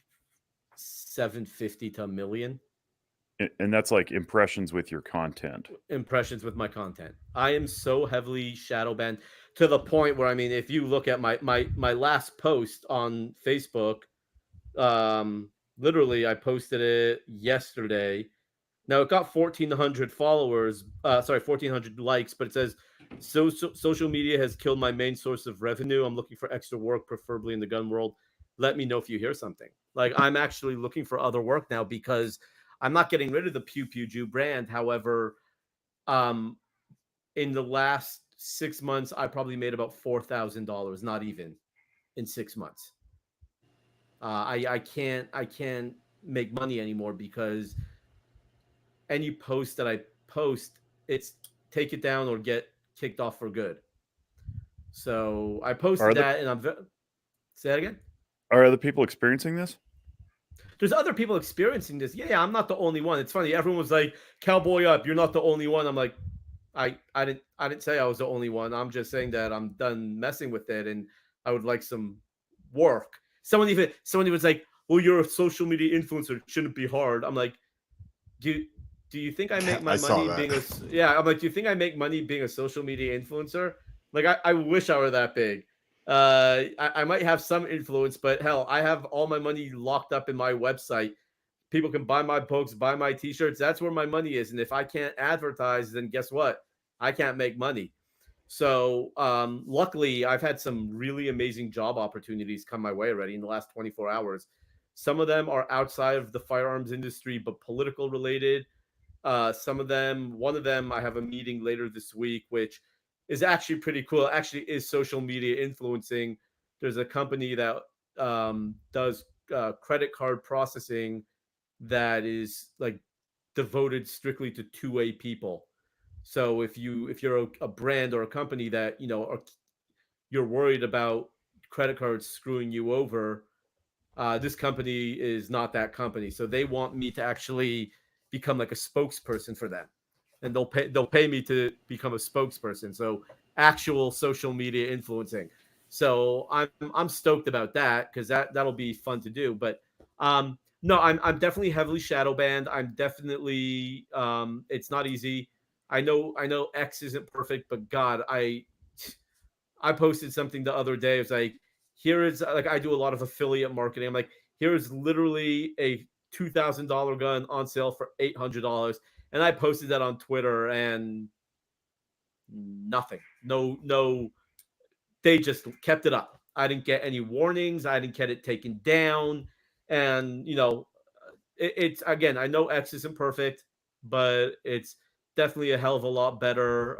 750 to a million
And that's like impressions with your content.
impressions with my content. I am so heavily shadow banned to the point where, I mean, if you look at my last post on Facebook, literally I posted it yesterday. Now it got 1,400 followers, 1,400 likes, but it says social media has killed my main source of revenue. I'm looking for extra work, preferably in the gun world. Let me know if you hear something. Like, I'm actually looking for other work now because I'm not getting rid of the Pew Pew Jew brand. However, um, in the last 6 months, I probably made about $4,000, not even in 6 months. I can't make money anymore because any post that I post, it's take it down or get kicked off for good. So I
Are
posted
other
that, and say that again.
are other people experiencing this?
There's other people experiencing this. Yeah, I'm not the only one. It's funny. Everyone was like, "Cowboy up, you're not the only one." I'm like, I didn't say I was the only one. I'm just saying that I'm done messing with it, and I would like some work. Someone was like, "Well, you're a social media influencer. It shouldn't be hard." I'm like, do do you think I make my
I saw
money being
that.
yeah, I'm like, do you think I make money being a social media influencer? Like, I wish I were that big. I might have some influence, but hell, I have all my money locked up in my website. People can buy my books, buy my t-shirts. That's where my money is. And if I can't advertise, then guess what? I can't make money. So luckily, I've had some really amazing job opportunities come my way already in the last 24 hours. Some of them are outside of the firearms industry, but political related. Some of them, one of them, I have a meeting later this week, which is actually pretty cool. It actually is social media influencing. There's a company that does credit card processing that is like devoted strictly to two-way people. So if you're a brand or a company that you're worried about credit cards screwing you over, this company is not that company. So they want me to actually become like a spokesperson for them, and they'll pay me to become a spokesperson. So actual social media influencing. So I'm stoked about that because that'll be fun to do. But no, I'm definitely heavily shadow banned. I'm definitely it's not easy. I know X isn't perfect, but God, I posted something the other day. It's like, here is like, I do a lot of affiliate marketing. I'm like, here is literally a $2,000 gun on sale for $800, and I posted that on Twitter, and nothing. No, no, they just kept it up. I didn't get any warnings. I didn't get it taken down, and it's again. I know X isn't perfect, but it's definitely a hell of a lot better.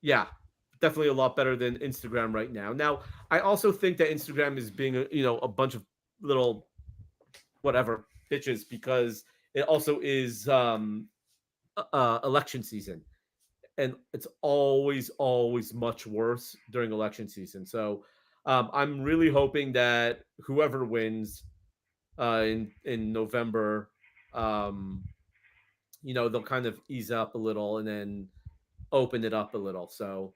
Yeah, definitely a lot better than Instagram right now. Now, I also think that Instagram is being a bunch of little whatever bitches because it also is election season, and it's always much worse during election season. So I'm really hoping that whoever wins in November, they'll kind of ease up a little and then open it up a little. So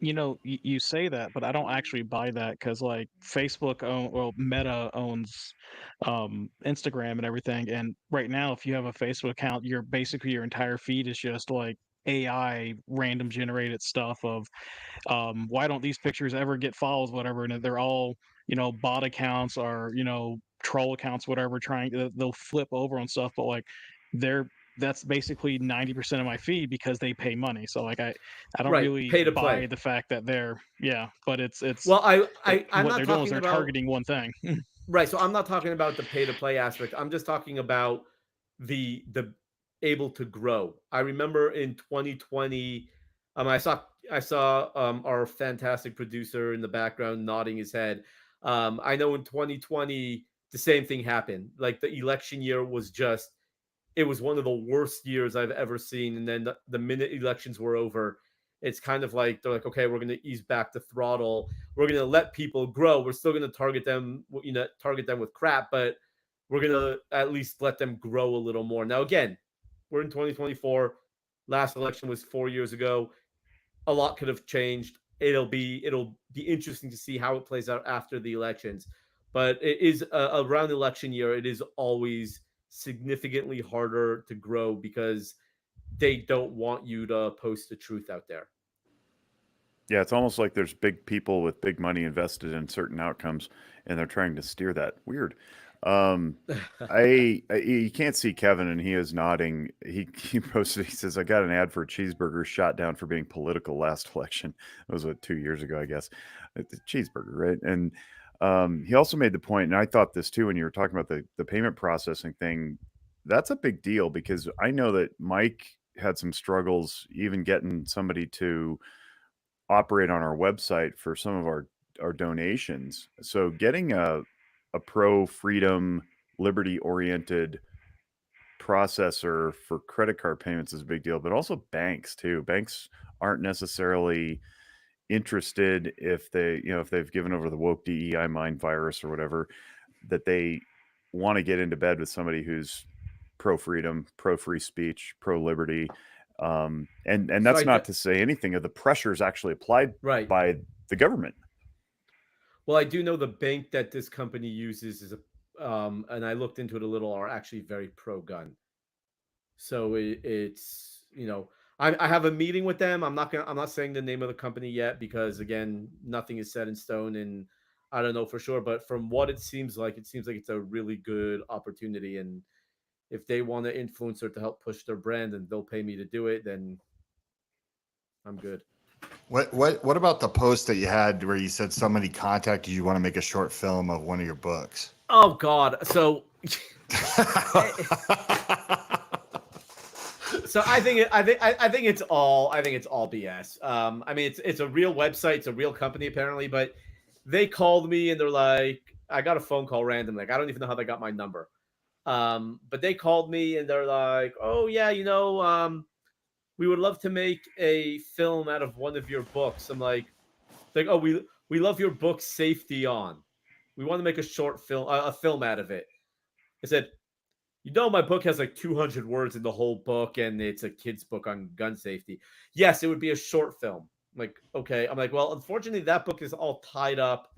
You say that, but I don't actually buy that because like Meta owns Instagram and everything. And right now, if you have a Facebook account, your entire feed is just like AI random generated stuff of why don't these pictures ever get follows, whatever, and they're all bot accounts or troll accounts, whatever, they'll flip over on stuff, but like they're that's basically 90% of my feed because they pay money. So like I don't
right,
really
pay to
buy
play.
the fact that they're but it's
Well, I'm
what
not
they're doing is
talking
they're
about
targeting one thing.
right. So I'm not talking about the pay to play aspect. I'm just talking about the able to grow. I remember in 2020, I saw our fantastic producer in the background nodding his head. I know in 2020 the same thing happened. Like the election year was just it was one of the worst years I've ever seen. And then the minute elections were over, it's kind of like they're like, okay, we're going to ease back the throttle. We're going to let people grow. We're still going to target them with crap, but we're going to at least let them grow a little more. Now, again, we're in 2024. Last election was 4 years ago. A lot could have changed. It'll be interesting to see how it plays out after the elections. But it is around election year. It is always significantly harder to grow because they don't want you to post the truth out there.
Yeah, it's almost like there's big people with big money invested in certain outcomes, and they're trying to steer that. Weird. Um, you can't see Kevin, and he is nodding. He posted. He says, "I got an ad for a cheeseburger shot down for being political last election." It was 2 years ago, I guess. It's a cheeseburger, right? And he also made the point, and I thought this too when you were talking about the payment processing thing. That's a big deal because I know that Mike had some struggles even getting somebody to operate on our website for some of our donations. So getting a pro freedom, liberty oriented processor for credit card payments is a big deal, but also banks too. Banks aren't necessarily interested if they've given over the woke DEI mind virus or whatever, that they want to get into bed with somebody who's pro freedom, pro free speech, pro liberty. And
So
that's not to say anything of the pressures actually applied
right.
by the government.
Well, I do know the bank that this company uses is and I looked into it a little, are actually very pro gun. So it's I have a meeting with them. I'm not saying the name of the company yet because again, nothing is set in stone and I don't know for sure. But from what it seems like it's a really good opportunity. And if they want to influence or to help push their brand and they'll pay me to do it, then I'm good.
What about the post that you had where you said somebody contacted you want to make a short film of one of your books?
Oh God. So so I think it's all BS. I mean it's a real website, it's a real company apparently, but they called me and they're like, I got a phone call random, like I don't even know how they got my number. But they called me and they're like, oh yeah, we would love to make a film out of one of your books. I'm like, oh, we love your book Safety On. We want to make a short film, a film out of it. I said, my book has like 200 words in the whole book, and it's a kid's book on gun safety. Yes, it would be a short film. I'm like, okay. I'm like, well, unfortunately, that book is all tied up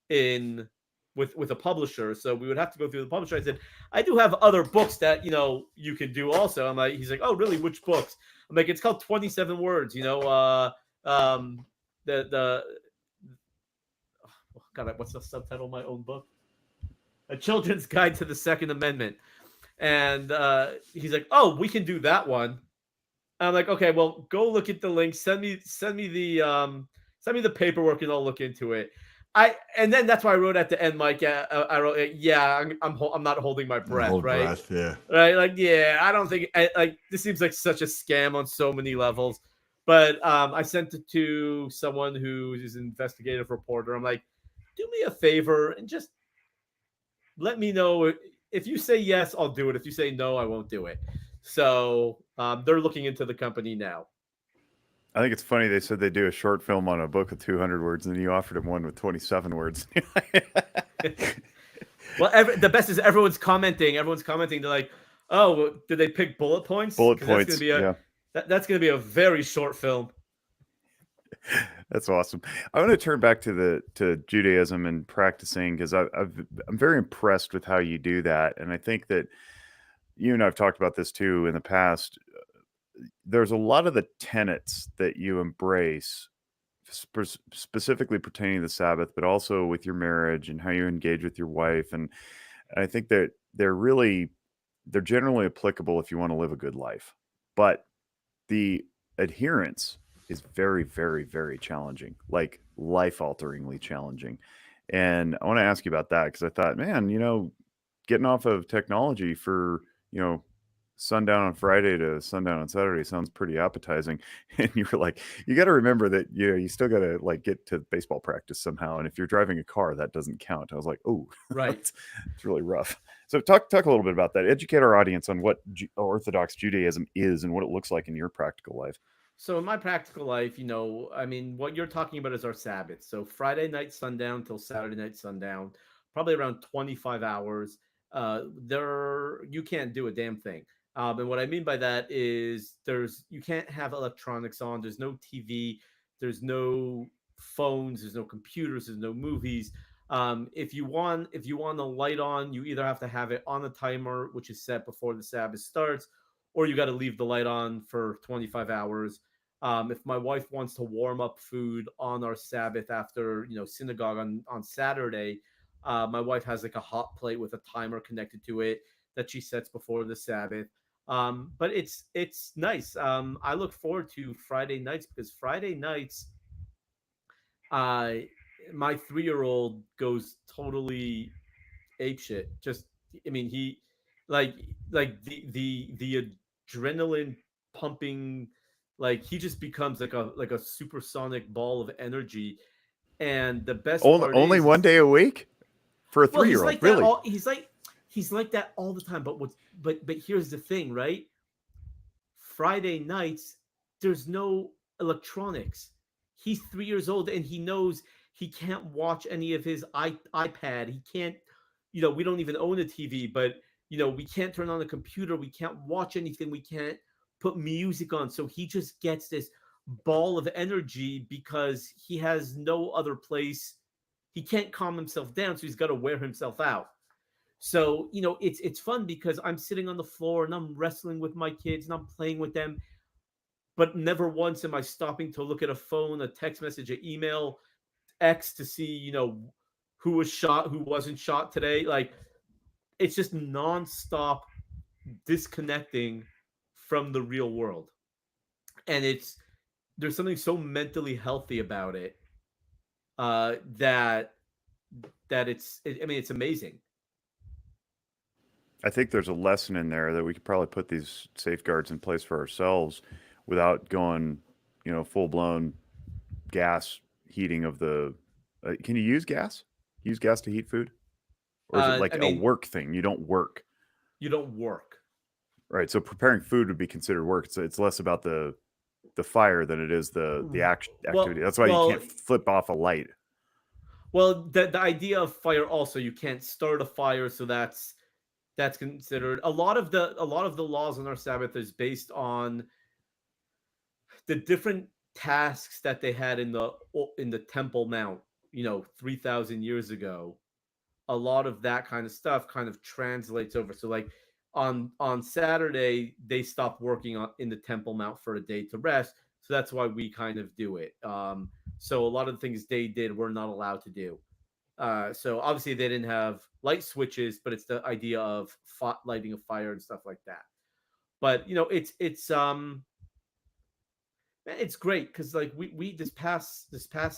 in with a publisher, so we would have to go through the publisher. I said, I do have other books that you can do also. I'm like, he's like, oh, really? Which books? I'm like, it's called 27 Words. The God, what's the subtitle of my own book? A Children's Guide to the Second Amendment. And he's like, oh, we can do that one. And I'm like, okay, well, go look at the link. Send me the paperwork, and I'll look into it. And then that's why I wrote at the end, Mike. I wrote, yeah, I'm not holding my breath,
Hold
right?
breath, yeah.
Right, like, yeah, I don't think like this seems like such a scam on so many levels. But I sent it to someone who is an investigative reporter. I'm like, do me a favor and just let me know if you say yes, I'll do it. If you say no, I won't do it. So they're looking into the company now.
I think it's funny they said they do a short film on a book with 200 words, and then you offered him one with 27 words.
Well, the best is everyone's commenting. Everyone's commenting. They're like, "Oh, did they pick bullet points?
Bullet
'Cause that's gonna
points.
be a
Yeah,
that's gonna be a very short film."
that's awesome. I want to turn back to Judaism and practicing, because I'm very impressed with how you do that, and I think that you and I've talked about this too in the past. There's a lot of the tenets that you embrace, specifically pertaining to the Sabbath, but also with your marriage and how you engage with your wife. And I think that they're generally applicable if you want to live a good life. But the adherence is very, very, very challenging, like life alteringly challenging. And I want to ask you about that, because I thought, man, getting off of technology for, sundown on Friday to sundown on Saturday sounds pretty appetizing. And you were like, you got to remember that, you still got to like get to baseball practice somehow. And if you're driving a car, that doesn't count. I was like, oh,
Right.
it's really rough. So talk a little bit about that. Educate our audience on what Orthodox Judaism is and what it looks like in your practical life.
So in my practical life, I mean, what you're talking about is our Sabbath. So Friday night sundown till Saturday night sundown, probably around 25 hours. There you can't do a damn thing. And what I mean by that is you can't have electronics on. There's no TV. There's no phones. There's no computers. There's no movies. If you want a light on, you either have to have it on a timer, which is set before the Sabbath starts, or you got to leave the light on for 25 hours. If my wife wants to warm up food on our Sabbath after synagogue on Saturday, my wife has like a hot plate with a timer connected to it that she sets before the Sabbath. But it's nice. I look forward to Friday nights because Friday nights, uh, my 3-year-old goes totally ape shit. Just, I mean, he like the adrenaline pumping, like he just becomes like a supersonic ball of energy. And the best part
Only
is
one day a week for a
well,
3-year-old, really?
He's like that all the time. But here's the thing, right? Friday nights, there's no electronics. He's 3 years old and he knows he can't watch any of his iPad. He can't, we don't even own a TV, but we can't turn on a computer. We can't watch anything. We can't put music on. So he just gets this ball of energy because he has no other place. He can't calm himself down, so he's got to wear himself out. So, it's fun because I'm sitting on the floor and I'm wrestling with my kids and I'm playing with them, but never once am I stopping to look at a phone, a text message, an email, X to see, who was shot, who wasn't shot today. Like it's just nonstop disconnecting from the real world. And there's something so mentally healthy about it, that I mean, it's amazing.
I think there's a lesson in there that we could probably put these safeguards in place for ourselves without going, full blown gas heating of the. Can you use gas? Use gas to heat food, or is it like
I
a
mean,
work thing? You don't work,
you don't work.
right? So preparing food would be considered work. It's less about the fire than it is the activity. That's why you can't flip off a light.
Well, the idea of fire also, you can't start a fire, so that's considered. A lot of the laws on our Sabbath is based on the different tasks that they had in the Temple Mount, 3,000 years ago. A lot of that kind of stuff kind of translates over. So like on Saturday they stopped working in the Temple Mount for a day to rest. So that's why we kind of do it. So a lot of the things they did we're not allowed to do. So obviously they didn't have light switches, but it's the idea of lighting a fire and stuff like that. But it's great because like we this past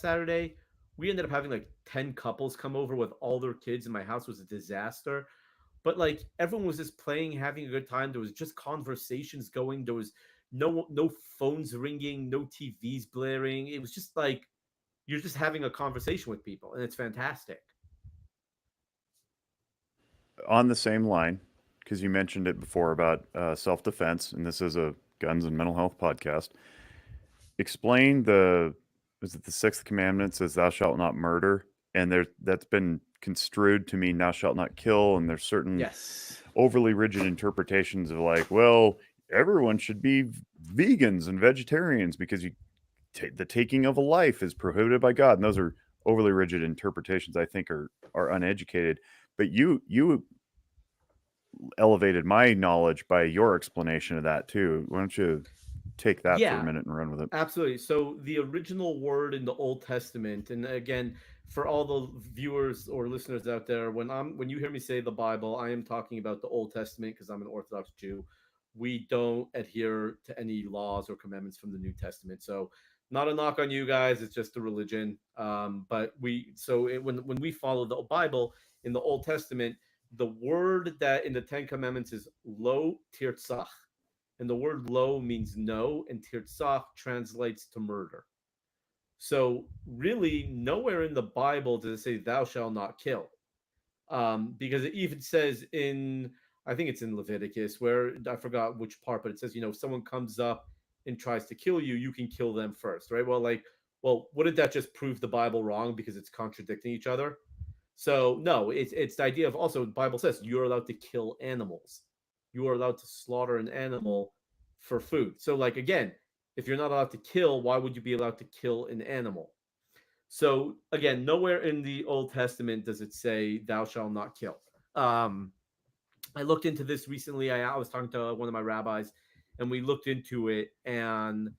Saturday we ended up having like 10 couples come over with all their kids, and my house was a disaster. But like everyone was just playing, having a good time. There was just conversations going. There was no phones ringing, no TVs blaring. It was just like you're just having a conversation with people, and it's fantastic.
On the same line, because you mentioned it before about self-defense, and this is a guns and mental health podcast. Explain is it the sixth commandment says thou shalt not murder, and that's been construed to mean thou shalt not kill, and there's certain
Yes.
overly rigid interpretations of like, well, everyone should be vegans and vegetarians because the taking of a life is prohibited by God, and those are overly rigid interpretations. I think are uneducated. But you elevated my knowledge by your explanation of that too. Why don't you take that for a
Yeah,
minute and run with it?
absolutely. So the original word in the Old Testament, and again, for all the viewers or listeners out there, when you hear me say the Bible, I am talking about the Old Testament because I'm an Orthodox Jew. We don't adhere to any laws or commandments from the New Testament. So not a knock on you guys, it's just a religion. When we follow the Bible in the Old Testament, the word that in the Ten Commandments is lo tirtzach, and the word lo means no, and tirtzach translates to murder. So really, nowhere in the Bible does it say thou shalt not kill, because it even says in, I think it's in Leviticus, where I forgot which part, but it says, if someone comes up and tries to kill you, you can kill them first, right? Well, wouldn't that just prove the Bible wrong because it's contradicting each other? So no, it's the idea of, also the Bible says you're allowed to kill animals. You are allowed to slaughter an animal for food. So like, again, if you're not allowed to kill, why would you be allowed to kill an animal? So again, nowhere in the Old Testament does it say thou shalt not kill. I looked into this recently. I was talking to one of my rabbis, and we looked into it, and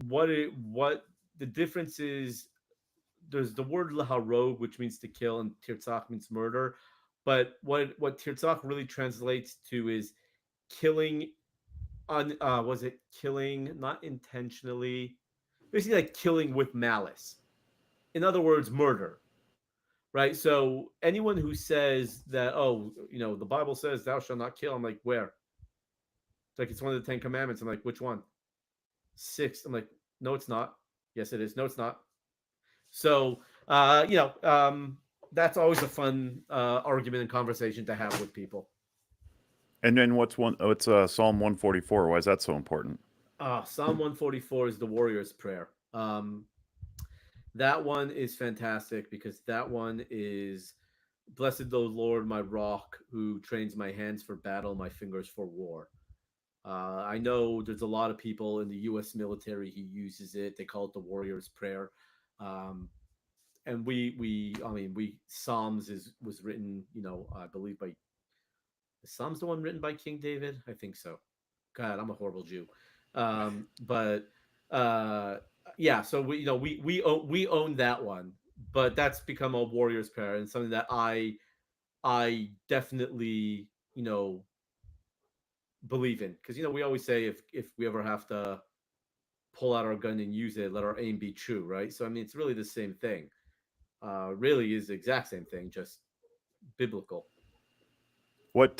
what the difference is. There's the word laharog, which means to kill, and tirtzach means murder. But what tirtzach really translates to is killing was it killing not intentionally, basically like killing with malice. In other words, murder. Right? So anyone who says that, oh, the Bible says thou shalt not kill, I'm like, where? It's like, it's one of the 10 Commandments. I'm like, which one? 6. I'm like, no, it's not. Yes, it is. No, it's not. So, that's always a fun argument and conversation to have with people.
And then what's Psalm 144? Why is that so important?
Psalm 144 is the warrior's prayer. That one is fantastic because that one is, blessed the Lord, my rock, who trains my hands for battle, my fingers for war. I know there's a lot of people in the U.S. military who uses it. They call it the warrior's prayer. And Psalms was written, I believe by, is Psalms the one written by King David? I think so. God, I'm a horrible Jew. Yeah, so we own that one, but that's become a warrior's prayer and something that I definitely believe in, because we always say if we ever have to pull out our gun and use it, let our aim be true, right? So it's really the same thing. Really is the exact same thing, just biblical.
What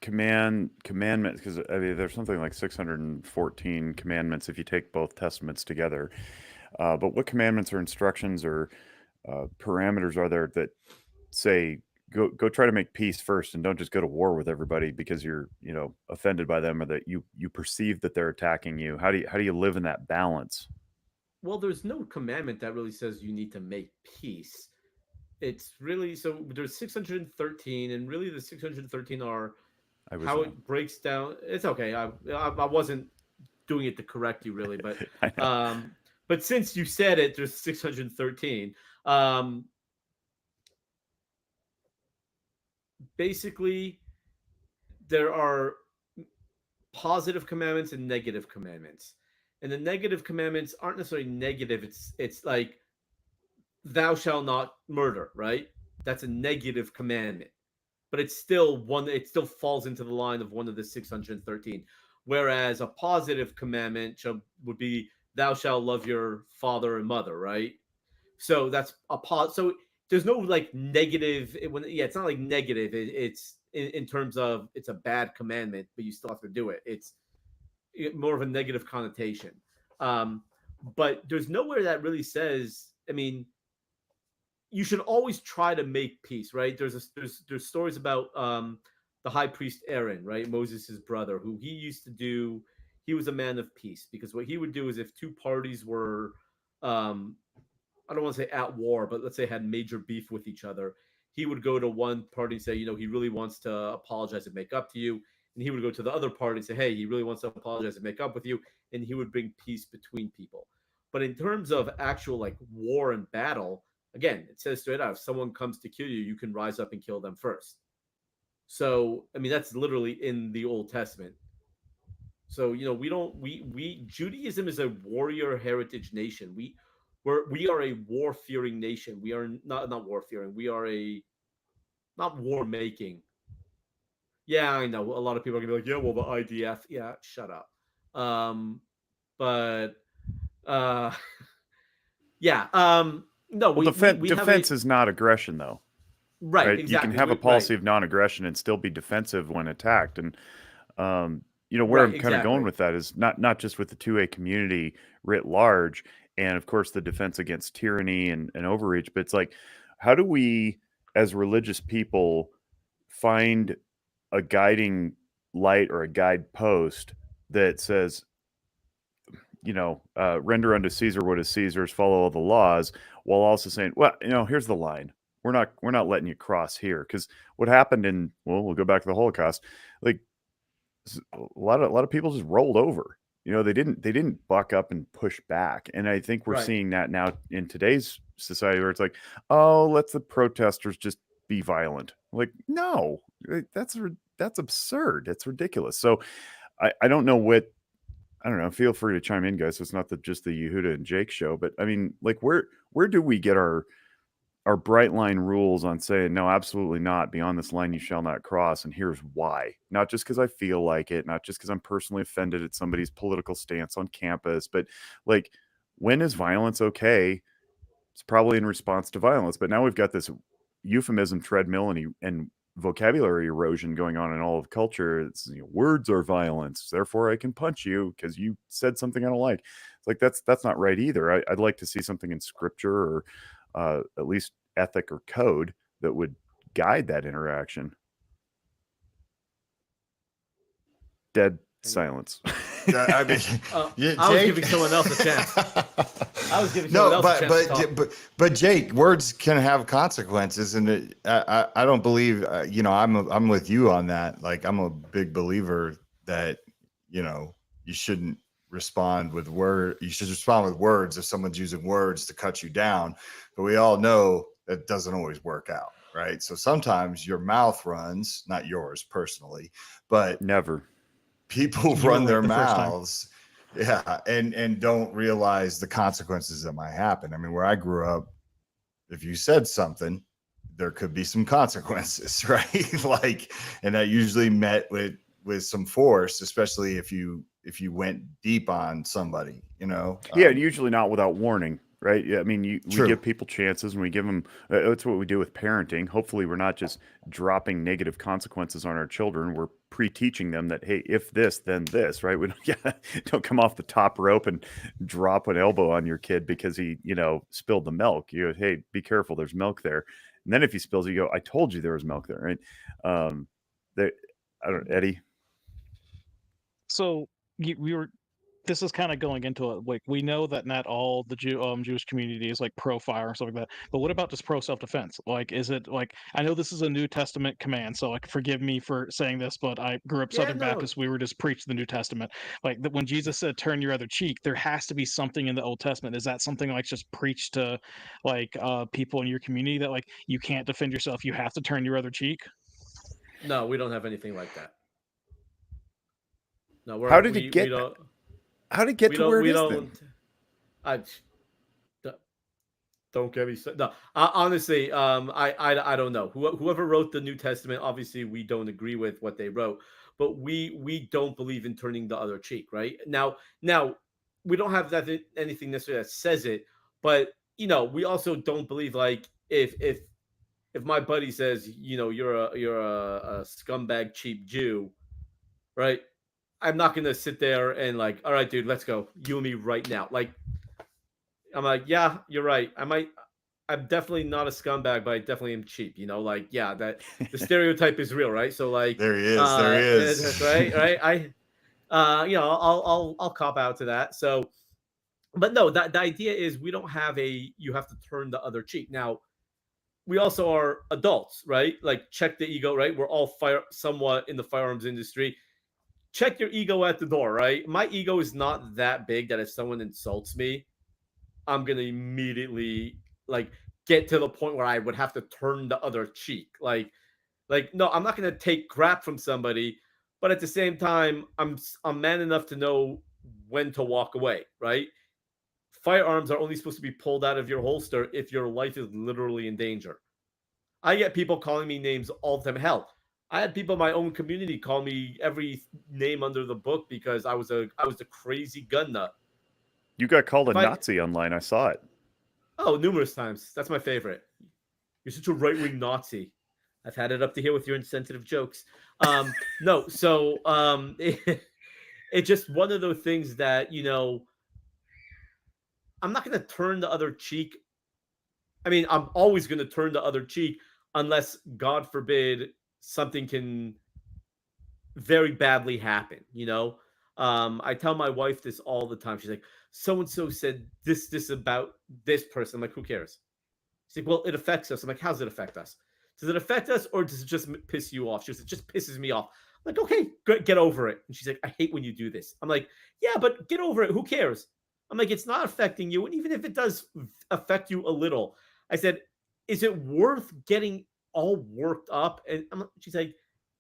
commandments? Because there's something like 614 commandments if you take both testaments together. But what commandments or instructions or parameters are there that say go try to make peace first, and don't just go to war with everybody because you're offended by them, or that you perceive that they're attacking you? How do you live in that balance?
Well, there's no commandment that really says you need to make peace. It's really, so there's 613, and really the 613 are how it breaks down. It's okay. I wasn't doing it to correct you really, but but since you said it, there's 613. Basically, there are positive commandments and negative commandments. And the negative commandments aren't necessarily negative. It's like thou shalt not murder, right? That's a negative commandment. But it's still one, it still falls into the line of one of the 613. Whereas a positive commandment would be thou shalt love your father and mother, right? So that's so there's no like negative it's not like negative. It's in terms of it's a bad commandment, but you still have to do it. more of a negative connotation. But there's nowhere that really says, I mean, you should always try to make peace, right? There's stories about the high priest Aaron, right? Moses' brother, who he was a man of peace, because what he would do is, if two parties were I don't want to say at war, but let's say had major beef with each other, he would go to one party and say, he really wants to apologize and make up to you. And he would go to the other party and say, hey, he really wants to apologize and make up with you. And he would bring peace between people. But in terms of actual like war and battle, again, it says straight out, if someone comes to kill you, you can rise up and kill them first. So, I mean, that's literally in the Old Testament. So, Judaism is a warrior heritage nation. We are a war-fearing nation. We are not war-fearing. We are not war-making. Yeah, I know. A lot of people are gonna be like, yeah, well, the IDF. Yeah, shut up. But yeah. No,
well, defense is not aggression, though.
Right. Exactly.
You can have a policy of non-aggression and still be defensive when attacked. And where I'm kind of going with that is not just with the 2A community writ large, and of course the defense against tyranny and overreach, but it's like, how do we as religious people find a guiding light or a guidepost that says, render unto Caesar what is Caesar's, follow all the laws, while also saying, well, here's the line. We're not letting you cross here. Because what happened we'll go back to the Holocaust. Like, a lot of people just rolled over. They didn't buck up and push back. And I think we're seeing that now in today's society, where it's like, oh, let the protesters just be violent. Like, no, that's absurd. That's ridiculous. So I don't know what, I don't know. Feel free to chime in, guys. So it's not just the Yehuda and Jake show, but I mean, like, where do we get our bright line rules on saying, no, absolutely not, beyond this line you shall not cross, and here's why? Not just because I feel like it, not just because I'm personally offended at somebody's political stance on campus, but like, when is violence okay? It's probably in response to violence. But now we've got this euphemism treadmill and vocabulary erosion going on in all of culture. It's, words are violence, therefore I can punch you because you said something I don't like. It's like, that's not right either. I'd like to see something in scripture, or at least ethic or code, that would guide that interaction. Dead silence.
I mean,
I was giving someone else a chance.
But Jake, words can have consequences, and I don't believe. I'm with you on that. Like, I'm a big believer that you shouldn't respond with words. You should respond with words if someone's using words to cut you down. But we all know that doesn't always work out, right? So sometimes your mouth runs, not yours personally, but
never.
People run their mouths, and don't realize the consequences that might happen. I mean, where I grew up, if you said something, there could be some consequences, right? Like, and that usually met with some force, especially if you went deep on somebody,
Yeah, usually not without warning. Right. Yeah. I mean, we give people chances, and we give them. That's what we do with parenting. Hopefully, we're not just dropping negative consequences on our children. We're pre-teaching them that, hey, if this, then this. Right. We don't come off the top rope and drop an elbow on your kid because he, spilled the milk. You go, hey, be careful. There's milk there. And then if he spills, you go, I told you there was milk there. Right. Eddie.
So this is kind of going into it. Like, we know that not all the Jewish community is like pro fire and stuff like that. But what about just pro self defense? Like, is it like, I know this is a New Testament command, so like, forgive me for saying this, but I grew up Southern Baptist. We were just preached the New Testament. Like, when Jesus said turn your other cheek, there has to be something in the Old Testament. Is that something like just preached to like people in your community, that like, you can't defend yourself, you have to turn your other cheek?
No, we don't have anything like that. No,
how did it get? How did it get to where it is then?
Don't get me. No, honestly, I don't know. Whoever wrote the New Testament, obviously, we don't agree with what they wrote, but we don't believe in turning the other cheek. Right now, we don't have anything necessarily that says it, but we also don't believe, like, if my buddy says, you're a scumbag, cheap Jew, right? I'm not gonna sit there and like, all right, dude, let's go, you and me right now. Like, I'm like, yeah, you're right. I'm definitely not a scumbag, but I definitely am cheap. You know, like, yeah, that the stereotype is real, right? So like,
There he is. There he is.
right. I'll cop out to that. So, but no, that the idea is we don't have you have to turn the other cheek. Now, we also are adults, right? Like, check the ego, right? We're all somewhat in the firearms industry. Check your ego at the door, right? My ego is not that big that if someone insults me, I'm gonna immediately like get to the point where I would have to turn the other cheek. Like no, I'm not gonna take crap from somebody, but at the same time, I'm man enough to know when to walk away, right? Firearms are only supposed to be pulled out of your holster if your life is literally in danger. I get people calling me names all the time. Hell, I had people in my own community call me every name under the book because I was a crazy gun nut.
You got called a
If I
Nazi online. I saw it.
Oh, numerous times. That's my favorite. You're such a right-wing Nazi. I've had it up to here with your insensitive jokes. No, so it's just one of those things that, I'm not going to turn the other cheek. I mean, I'm always going to turn the other cheek unless, God forbid, something can very badly happen, I tell my wife this all the time. She's like, so and so said this about this person. I'm like, who cares? She's like, well, it affects us. I'm like, how does it affect us? Does it affect us or does it just piss you off? She goes, it just pisses me off. I'm like, okay, get over it. And she's like, I hate when you do this. I'm like, yeah, but get over it. Who cares? I'm like, it's not affecting you. And even if it does affect you a little, I said, is it worth getting all worked up? And she's like,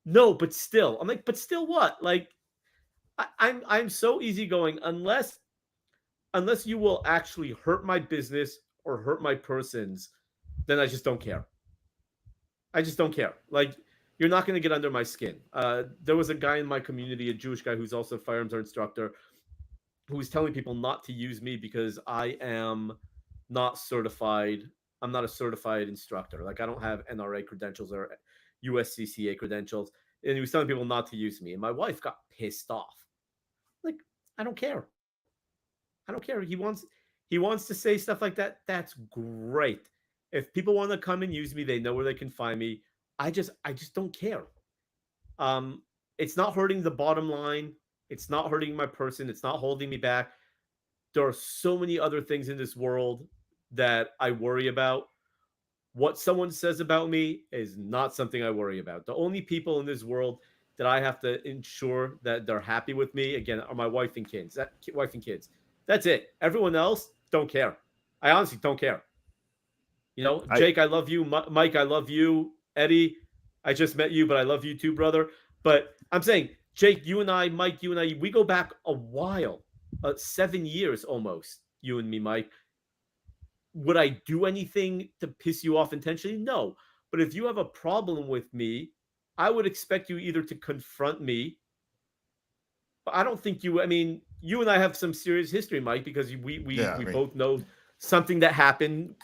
no, but still. I'm like, but still what? Like, I'm so easygoing unless you will actually hurt my business or hurt my persons, then I just don't care. I just don't care. Like, you're not going to get under my skin. There was a guy in my community, a Jewish guy who's also a firearms instructor, who was telling people not to use me because I am not certified. I'm not a certified instructor. Like, I don't have NRA credentials or USCCA credentials. And he was telling people not to use me. And my wife got pissed off. Like, I don't care. I don't care. He wants to say stuff like that. That's great. If people want to come and use me, they know where they can find me. I just don't care. It's not hurting the bottom line. It's not hurting my person. It's not holding me back. There are so many other things in this world that I worry about. What someone says about me is not something I worry about. The only people in this world that I have to ensure that they're happy with me, again, are my wife and kids. That's it. Everyone else, don't care. I honestly don't care. Jake, I love you. Mike, I love you. Eddie, I just met you, but I love you too, brother. But I'm saying, Jake, you and I, Mike, you and I, we go back a while, 7 years almost, you and me, Mike. Would I do anything to piss you off intentionally? No. But if you have a problem with me, I would expect you either to confront me. But I don't think you and I have some serious history, Mike, because we both know something that happened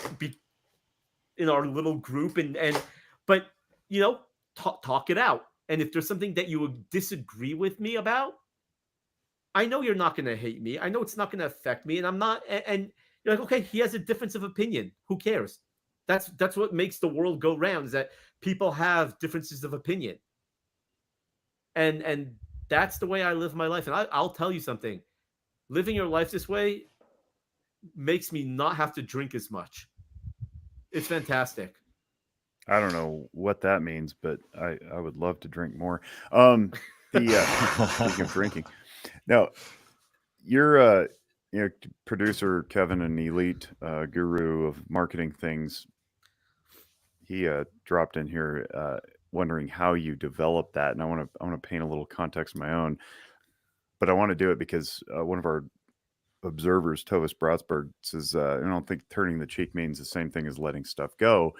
in our little group but talk it out. And if there's something that you would disagree with me about, I know you're not going to hate me. I know it's not going to affect me, and I'm not. And you're like, okay, he has a difference of opinion. Who cares? That's what makes the world go round, is that people have differences of opinion. And that's the way I live my life. And I'll tell you something. Living your life this way makes me not have to drink as much. It's fantastic.
I don't know what that means, but I would love to drink more. Speaking of drinking, now you're producer Kevin, an elite guru of marketing things. He dropped in here wondering how you develop that, and I want to paint a little context of my own, but I want to do it because one of our observers, Tovis Bratsberg, says, I don't think turning the cheek means the same thing as letting stuff go.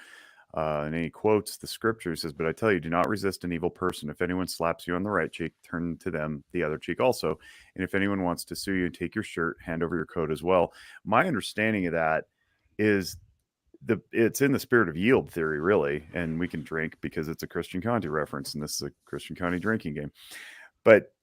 And he quotes the scripture, says, but I tell you, do not resist an evil person. If anyone slaps you on the right cheek, turn to them the other cheek also. And if anyone wants to sue you, take your shirt, hand over your coat as well. My understanding of that is it's in the spirit of yield theory, really. And we can drink because it's a Christian Conti reference, and this is a Christian Conti drinking game. But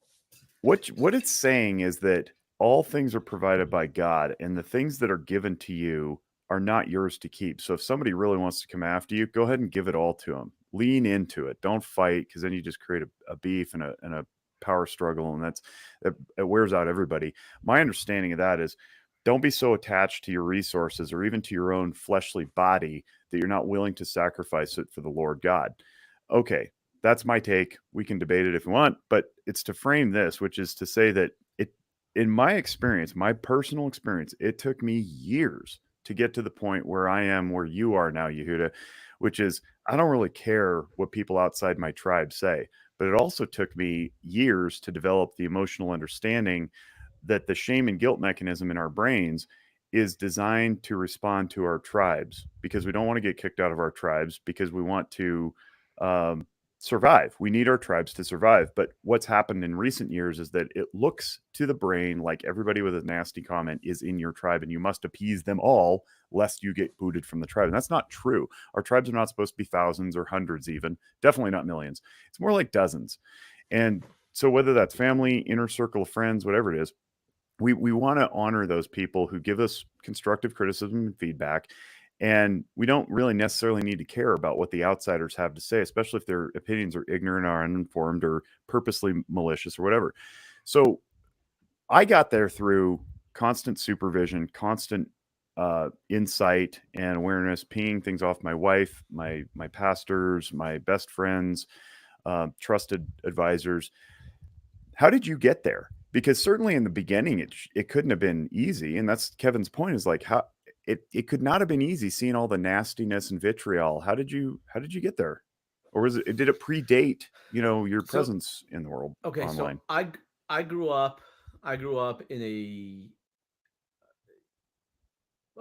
what it's saying is that all things are provided by God, and the things that are given to you are not yours to keep. So if somebody really wants to come after you, go ahead and give it all to them. Lean into it. Don't fight, because then you just create a beef and a power struggle, and it wears out everybody. My understanding of that is, don't be so attached to your resources or even to your own fleshly body that you're not willing to sacrifice it for the Lord God. Okay, that's my take. We can debate it if we want, but it's to frame this, which is to say that in my experience, my personal experience, it took me years to get to the point where I am, where you are now, Yehuda, which is I don't really care what people outside my tribe say, but it also took me years to develop the emotional understanding that the shame and guilt mechanism in our brains is designed to respond to our tribes, because we don't want to get kicked out of our tribes, because we want to um, survive. We need our tribes to survive. But what's happened in recent years is that it looks to the brain like everybody with a nasty comment is in your tribe, and you must appease them all lest you get booted from the tribe. And that's not true. Our tribes are not supposed to be thousands or hundreds, even definitely not millions. It's more like dozens. And so whether that's family, inner circle of friends, whatever it is, we want to honor those people who give us constructive criticism and feedback. And we don't really necessarily need to care about what the outsiders have to say, especially if their opinions are ignorant or uninformed or purposely malicious or whatever. So I got there through constant supervision, constant insight and awareness, pinging things off my wife, my pastors, my best friends, trusted advisors. How did you get there? Because certainly in the beginning, it couldn't have been easy, and that's Kevin's point. Is like, how it could not have been easy seeing all the nastiness and vitriol. How did you get there, or was it, did it predate your
So
presence in the world
okay, so
online?
I grew up in a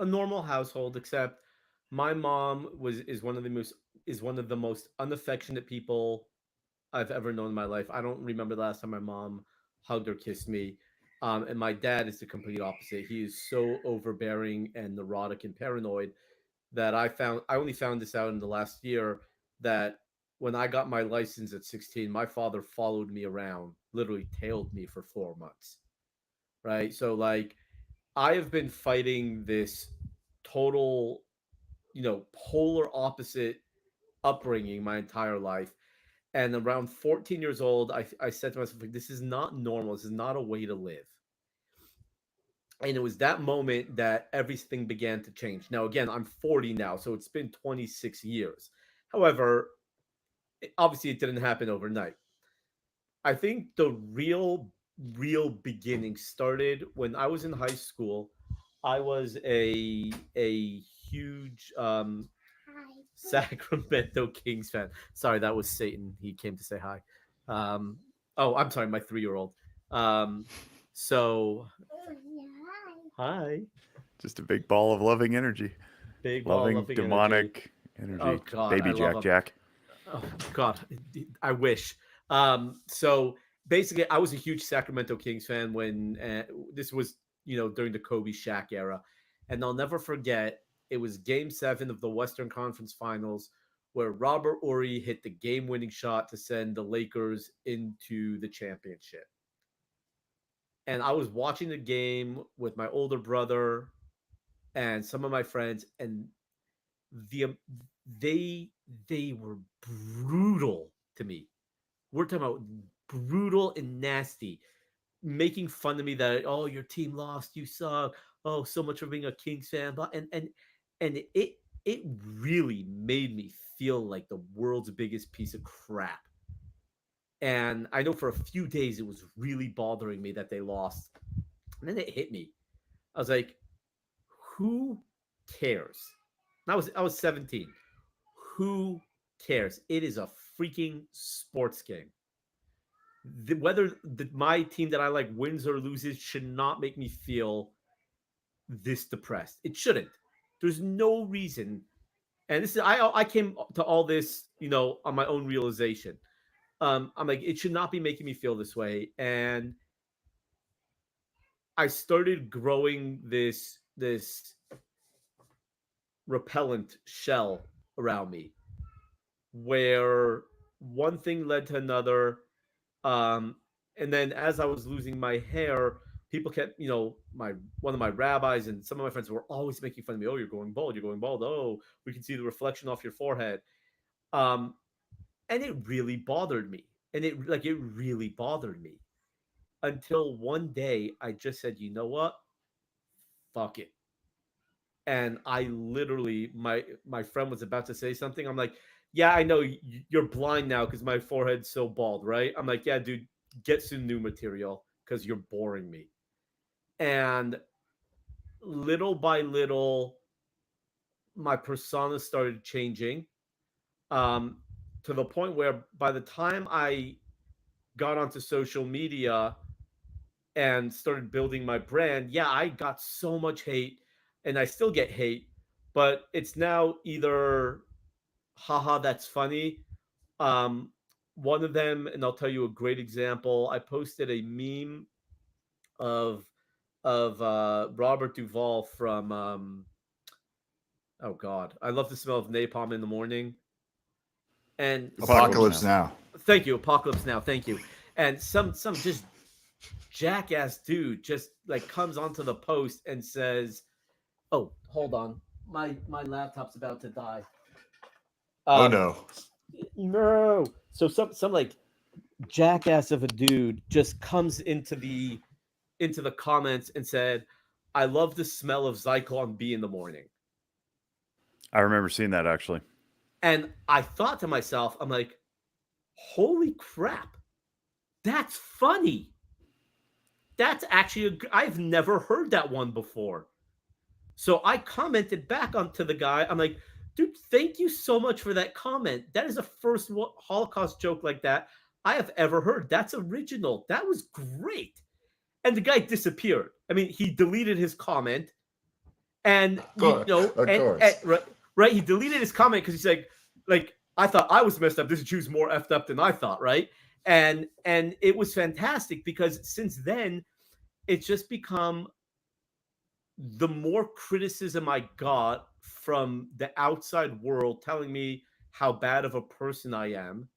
normal household, except my mom is one of the most unaffectionate people I've ever known in my life. I don't remember the last time my mom hugged or kissed me. And my dad is the complete opposite. He is so overbearing and neurotic and paranoid that I only found this out in the last year that when I got my license at 16, my father followed me around, literally tailed me for 4 months. Right. So like I have been fighting this total, polar opposite upbringing my entire life. And around 14 years old, I said to myself, like, this is not normal. This is not a way to live. And it was that moment that everything began to change. Now, again, I'm 40 now, so it's been 26 years. However, obviously, it didn't happen overnight. I think the real beginning started when I was in high school. I was a huge Sacramento Kings fan. Sorry, that was Satan. He came to say hi. Um, oh, I'm sorry, my 3-year-old. Um, so hi,
Just a big ball of loving energy,
big ball
loving
loving energy.
demonic
Oh
energy,
God, I
baby
love
Jack
him.
Jack.
Oh God, I wish. So basically, I was a huge Sacramento Kings fan when this was, during the Kobe Shaq era, and I'll never forget. It was Game 7 of the Western Conference Finals, where Robert Ory hit the game-winning shot to send the Lakers into the championship. And I was watching the game with my older brother and some of my friends, and the they they were brutal to me. We're talking about brutal and nasty, making fun of me that, oh, your team lost, you suck, oh, so much for being a Kings fan, but and it really made me feel like the world's biggest piece of crap. And I know for a few days it was really bothering me that they lost. And then it hit me. I was like, who cares? And I was 17. Who cares? It is a freaking sports game. My team that I like wins or loses should not make me feel this depressed. It shouldn't. There's no reason. And this is I came to all this, on my own realization. I'm like, it should not be making me feel this way. And I started growing this repellent shell around me, where one thing led to another. Um, and then as I was losing my hair, people kept, one of my rabbis and some of my friends were always making fun of me. Oh, you're going bald. You're going bald. Oh, we can see the reflection off your forehead. Um, and it really bothered me. And it really bothered me until one day I just said, you know what? Fuck it. And I literally, my friend was about to say something. I'm like, yeah, I know you're blind now because my forehead's so bald, right? I'm like, yeah, dude, get some new material because you're boring me. And little by little, my persona started changing, um, to the point where by the time I got onto social media and started building my brand, yeah, I got so much hate and I still get hate, but it's now either haha, that's funny. Um, One of them, and I'll tell you a great example. I posted a meme of Robert Duvall from oh god, I love the smell of napalm in the morning. And
Apocalypse Now.
Thank you, Apocalypse Now. Thank you. And some just jackass dude just like comes onto the post and says, "Oh, hold on, my laptop's about to die."
Oh no.
No. So some like jackass of a dude just comes into the comments and said, "I love the smell of Zyklon B in the morning."
I remember seeing that actually.
And I thought to myself, I'm like, "Holy crap. That's funny. That's actually I've never heard that one before." So I commented back onto the guy. I'm like, "Dude, thank you so much for that comment. That is the first Holocaust joke like that I have ever heard. That's original. That was great." And the guy disappeared. I mean, he deleted his comment, and
Of course.
right, he deleted his comment because he's like I thought I was messed up. This Jew's more effed up than I thought, right? And it was fantastic because since then it's just become the more criticism I got from the outside world telling me how bad of a person I am,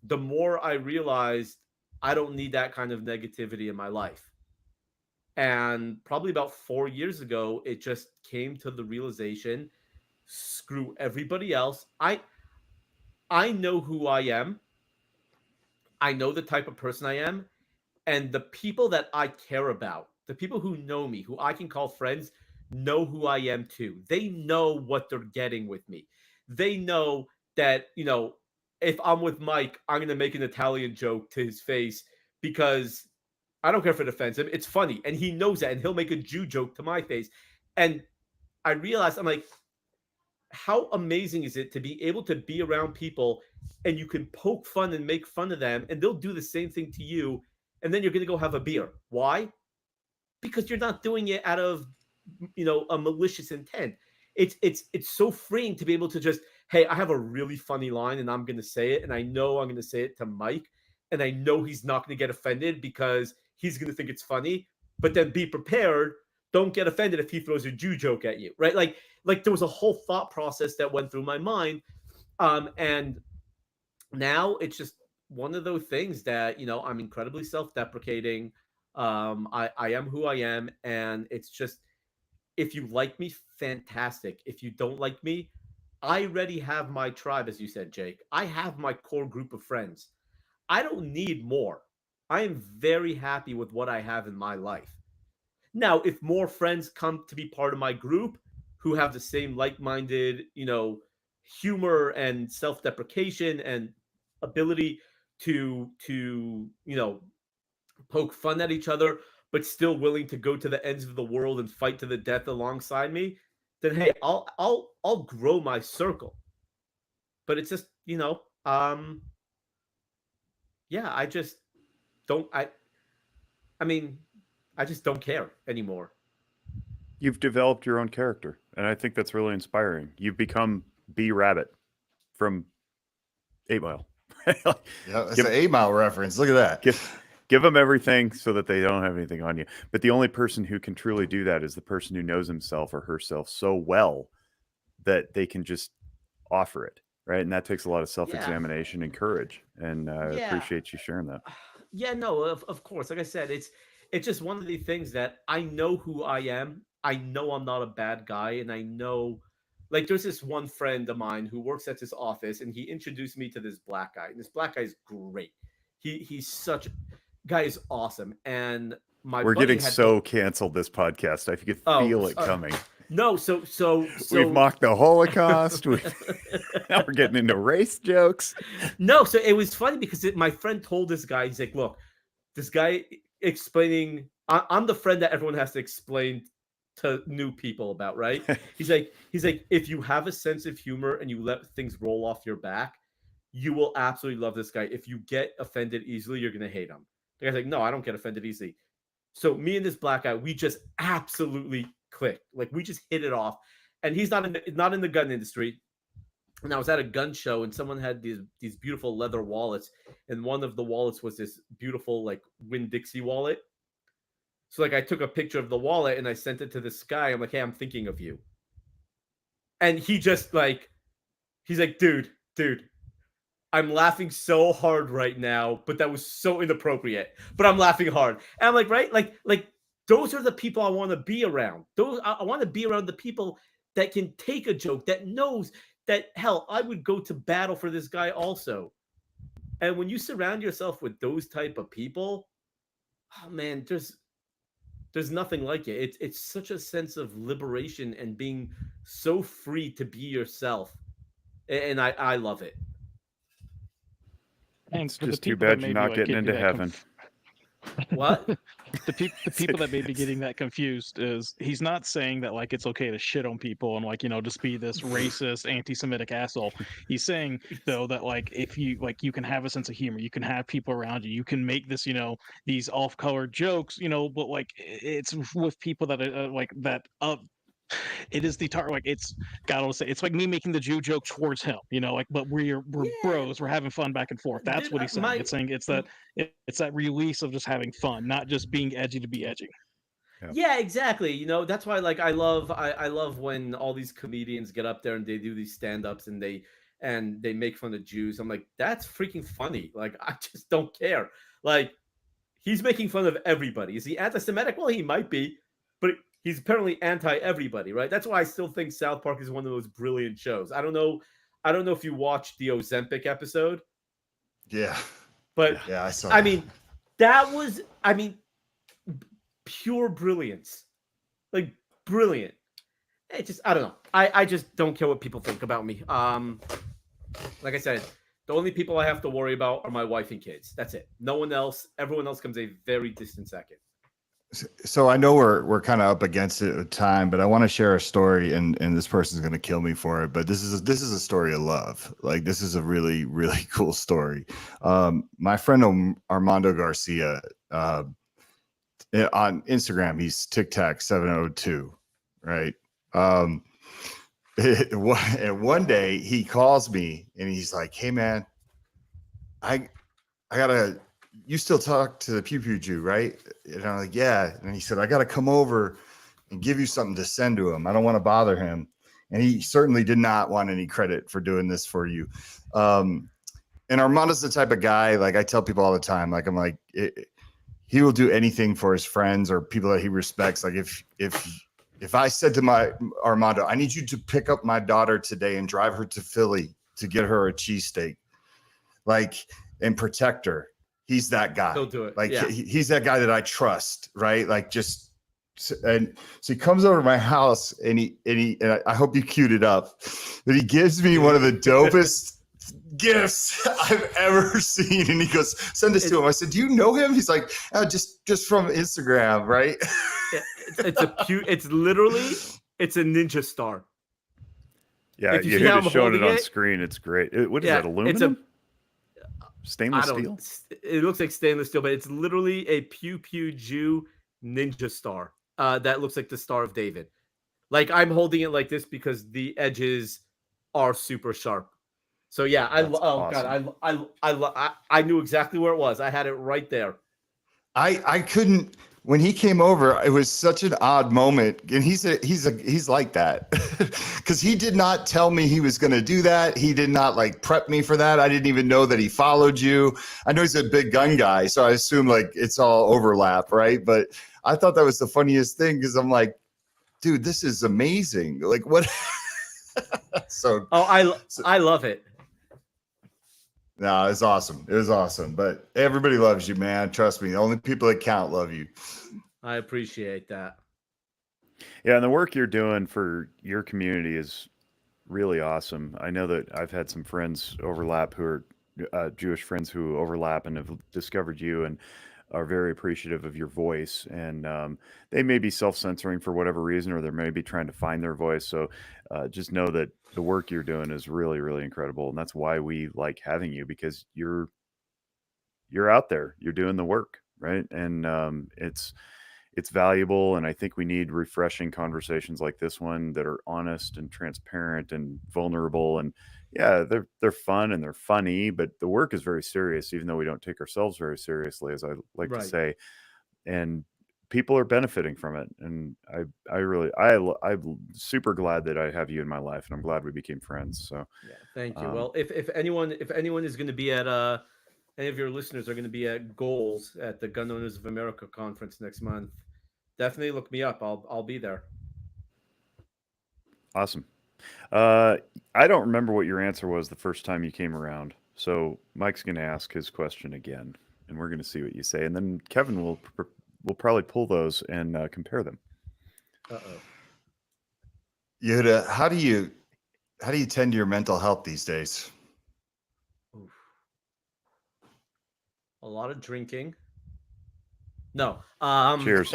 the more I realized I don't need that kind of negativity in my life. And probably about 4 years ago, it just came to the realization, screw everybody else. I know who I am. I know the type of person I am. And the people that I care about, the people who know me, who I can call friends, know who I am too. They know what they're getting with me. They know that, if I'm with Mike, I'm going to make an Italian joke to his face because I don't care if it offends him. It's funny. And he knows that. And he'll make a Jew joke to my face. And I realized, I'm like, how amazing is it to be able to be around people and you can poke fun and make fun of them and they'll do the same thing to you, and then you're going to go have a beer. Why? Because you're not doing it out of a malicious intent. It's so freeing to be able to just, hey, I have a really funny line and I'm going to say it, and I know I'm going to say it to Mike, and I know he's not going to get offended because he's going to think it's funny, but then be prepared. Don't get offended if he throws a Jew joke at you, right? Like there was a whole thought process that went through my mind, and now it's just one of those things that I'm incredibly self-deprecating. I am who I am, and it's just, if you like me, fantastic. If you don't like me, I already have my tribe, as you said, Jake. I have my core group of friends. I don't need more. I am very happy with what I have in my life. Now, if more friends come to be part of my group who have the same like-minded, humor and self-deprecation and ability to poke fun at each other, but still willing to go to the ends of the world and fight to the death alongside me, then hey, I'll grow my circle. But it's just, yeah, I just don't I mean, I just don't care anymore.
You've developed your own character, and I think that's really inspiring. You've become B Rabbit from 8 Mile.
Yeah, it's an 8 Mile reference. Look at that.
Give them everything so that they don't have anything on you. But the only person who can truly do that is the person who knows himself or herself so well that they can just offer it, right? And that takes a lot of self-examination and courage. And I appreciate you sharing that.
Yeah, no, of course. Like I said, it's just one of the things that I know who I am. I know I'm not a bad guy, and I know, like, there's this one friend of mine who works at this office, and he introduced me to this black guy. And this black guy's great. He's such guy is awesome. And my
We're
buddy
getting
had
so canceled this podcast. I could feel it coming.
no, so
We've mocked the Holocaust. Now we're getting into race jokes.
No, so it was funny because my friend told this guy, he's like, look, this guy explaining, I'm the friend that everyone has to explain to new people about, right? He's like, if you have a sense of humor and you let things roll off your back, you will absolutely love this guy. If you get offended easily, you're gonna hate him. The guy's like, no, I don't get offended easily. So me and this black guy, we just absolutely clicked. Like we just hit it off. And he's not in the gun industry. And I was at a gun show, and someone had these beautiful leather wallets, and one of the wallets was this beautiful like Winn-Dixie wallet. So like I took a picture of the wallet and I sent it to this guy. I'm like, hey, I'm thinking of you. And he just like, he's like, dude, I'm laughing so hard right now, but that was so inappropriate. But I'm laughing hard. And I'm like, right? Like those are the people I want to be around. I want to be around the people that can take a joke, that knows that, hell, I would go to battle for this guy also. And when you surround yourself with those type of people, oh man, there's nothing like it. It's such a sense of liberation and being so free to be yourself. And I love it.
And
It's
for the
just too
people that
bad you're
maybe,
not
like,
getting
give you
into
that
heaven.
What?
the people that may be getting that confused is he's not saying that like it's okay to shit on people and like, you know, just be this racist anti-Semitic asshole. He's saying though that like if you like, you can have a sense of humor, you can have people around you, you can make this, you know, these off-color jokes, you know, but like it's with people that are like that it is the like it's God will say it's like me making the Jew joke towards him, you know, like but we're
Yeah.
bros, we're having fun back and forth. That's
Dude,
what he's saying. It's that release of just having fun, not just being edgy to be edgy.
Yeah, exactly. You know, that's why like I love when all these comedians get up there and they do these stand-ups and they make fun of Jews. I'm like, that's freaking funny. Like I just don't care. Like he's making fun of everybody. Is he anti-Semitic? Well, he might be, but he's apparently anti-everybody, right? That's why I still think South Park is one of those brilliant shows. I don't know if you watched the Ozempic episode.
Yeah.
But
yeah, I saw
I
that.
mean, that was pure brilliance. Like brilliant. It just I don't know. I just don't care what people think about me. Like I said, the only people I have to worry about are my wife and kids. That's it. No one else. Everyone else comes a very distant second.
So I know we're kind of up against it with time, but I want to share a story, and this person's going to kill me for it. But this is a story of love. Like this is a really, really cool story. My friend Armando Garcia on Instagram, he's TicTac702, right? And one day he calls me and he's like, "Hey man, I gotta. You still talk to the Pew Pew Jew, right?" And I'm like, "Yeah." And he said, "I got to come over and give you something to send to him. I don't want to bother him." And he certainly did not want any credit for doing this for you. And Armando's the type of guy, like I tell people all the time, like I'm like, he will do anything for his friends or people that he respects. Like if I said to my Armando, "I need you to pick up my daughter today and drive her to Philly to get her a cheesesteak, like, and protect her." He's that guy.
He'll do it.
Like
yeah.
he's that guy that I trust, right? Like just, and so he comes over to my house and I hope you queued it up, but he gives me one of the dopest gifts I've ever seen. And he goes, "Send this to him." I said, "Do you know him?" He's like, "Oh, just from Instagram, right?"
It's literally a ninja star.
Yeah,
If you
you
see how
just
I'm
showing it
holding
on
it-
screen. It's great. What is
Yeah,
that, aluminum? Stainless
I don't.
steel?
It looks like stainless steel, but it's literally a Pew Pew Jew ninja star. That looks like the Star of David. Like I'm holding it like this because the edges are super sharp. So yeah,
That's
God, I knew exactly where it was. I had it right there.
I couldn't when he came over, it was such an odd moment, and he's like that because he did not tell me he was going to do that. He did not like prep me for that. I didn't even know that he followed you. I know he's a big gun guy, so I assume like it's all overlap, right? But I thought that was the funniest thing because I'm like, dude, this is amazing. Like what? So
I love it.
No, it's awesome. It was awesome. But everybody loves you, man. Trust me. The only people that count love you.
I appreciate that.
Yeah, and the work you're doing for your community is really awesome. I know that I've had some friends overlap who are Jewish friends who overlap and have discovered you and are very appreciative of your voice. And they may be self-censoring for whatever reason, or they may be trying to find their voice. So just know that the work you're doing is really, really incredible, and that's why we like having you, because you're out there, you're doing the work, right? And it's valuable, and I think we need refreshing conversations like this one that are honest and transparent and vulnerable. And yeah, they're fun and they're funny, but the work is very serious, even though we don't take ourselves very seriously, as I like to
Right.
say. And people are benefiting from it, and I'm super glad that I have you in my life, and I'm glad we became friends. So
Yeah, thank you. Well, if anyone is going to be at any of your listeners are going to be at Goals at the Gun Owners of America conference next month, definitely look me up. I'll be there.
awesome. I don't remember what your answer was the first time you came around, so Mike's going to ask his question again, and we're going to see what you say, and then Kevin will probably pull those and compare them.
Uh-oh.
Yehuda, how do you tend to your mental health these days?
Oof. A lot of drinking. No.
Cheers.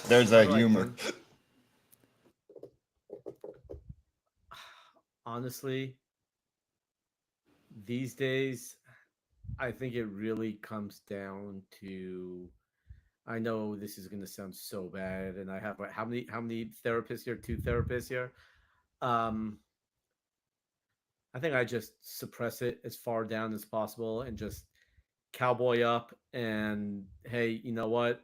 There's that humor.
Honestly, these days, I think it really comes down to. I know this is going to sound so bad, and I have how many therapists here? 2 therapists here. I think I just suppress it as far down as possible and just cowboy up. And hey, you know what?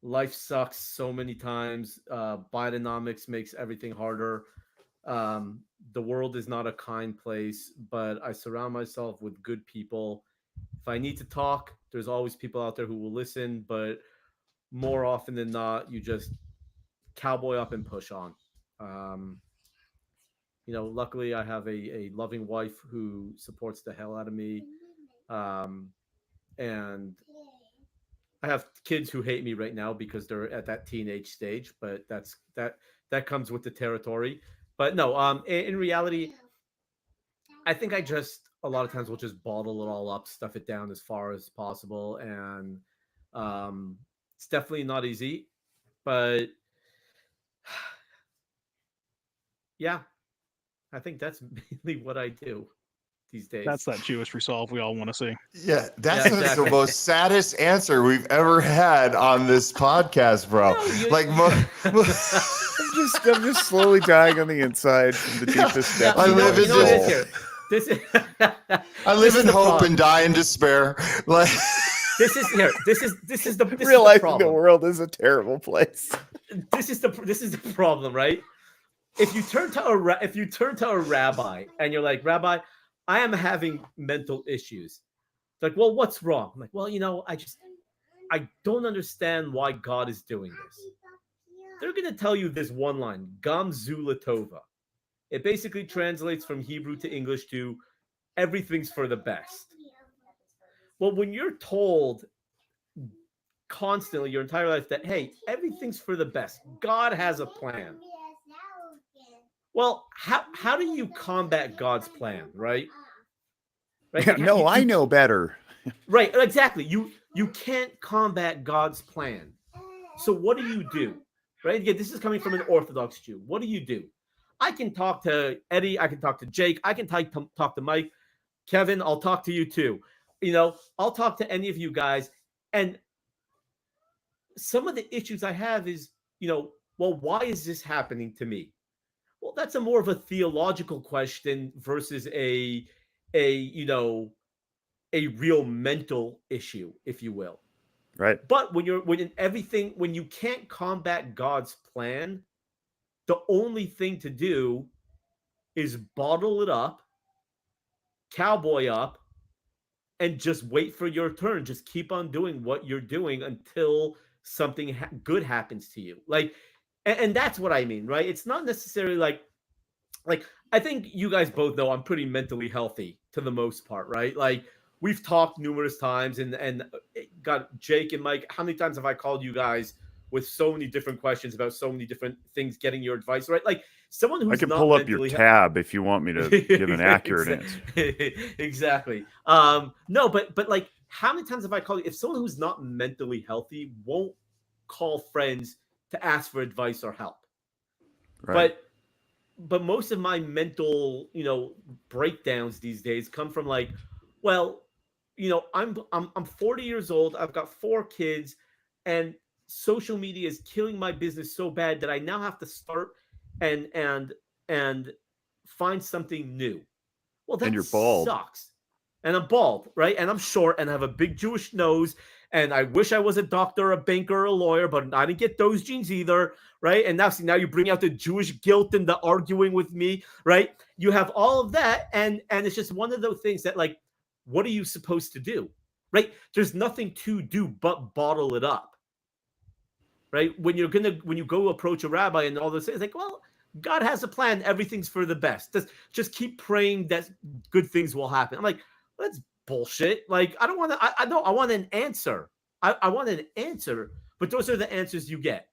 Life sucks so many times. Bidenomics makes everything harder. The world is not a kind place, but I surround myself with good people. If I need to talk, there's always people out there who will listen, but more often than not, you just cowboy up and push on. Luckily I have a loving wife who supports the hell out of me. And I have kids who hate me right now because they're at that teenage stage, but that comes with the territory. But no, in reality, I think I just a lot of times will just bottle it all up, stuff it down as far as possible, and it's definitely not easy, but yeah, I think that's mainly what I do these days.
That's that Jewish resolve we all want to see.
Yeah, that's
Yeah, exactly.
the most saddest answer we've ever had on this podcast, bro.
I'm just slowly dying on the inside from the deepest depths.
I live in I live in hope and die in despair. Like
this is the
realizing the world is a terrible place.
This is the problem, right? If you turn to a rabbi and you're like, Rabbi, I am having mental issues. It's like, well, what's wrong? I'm like, well, I don't understand why God is doing this. They're going to tell you this one line, Gam Zu Latova. It basically translates from Hebrew to English to everything's for the best. Well, when you're told constantly your entire life that, hey, everything's for the best, God has a plan. Well, how do you combat God's plan, right?
Yeah, no, I know better.
Right, exactly. You can't combat God's plan. So what do? Right? Again, this is coming from an Orthodox Jew. What do? I can talk to Eddie. I can talk to Jake. I can talk to Mike. Kevin, I'll talk to you too. I'll talk to any of you guys. And some of the issues I have is, well, why is this happening to me? Well, that's a more of a theological question versus a real mental issue, if you will.
Right.
But when you can't combat God's plan, the only thing to do is bottle it up, cowboy up, and just wait for your turn. Just keep on doing what you're doing until something good happens to you. Like, and that's what I mean, right? It's not necessarily like I think you guys both know I'm pretty mentally healthy to the most part, right? Like we've talked numerous times, and got Jake and Mike. How many times have I called you guys with so many different questions about so many different things, getting your advice, right? Like someone
I
who's
can
not
pull up your
mentally
tab if you want me to give an accurate answer.
Exactly. No, but like, how many times have I called you? If someone who's not mentally healthy won't call friends to ask for advice or help,
Right.
but most of my mental, breakdowns these days come from like, well, I'm 40 years old. I've got 4 kids, and social media is killing my business so bad that I now have to start and find something new. Well,
And
that
you're bald.
sucks. And I'm bald, right? And I'm short and I have a big Jewish nose. And I wish I was a doctor, a banker, or a lawyer, but I didn't get those genes either, right? And now you bring out the Jewish guilt and the arguing with me, right? You have all of that, and it's just one of those things that, like, what are you supposed to do, right? There's nothing to do but bottle it up, right? When you go approach a rabbi and all this, it's like, well, God has a plan. Everything's for the best. Just keep praying that good things will happen. I'm like, that's bullshit. Like, I don't want to. I know I want an answer. I want an answer, but those are the answers you get.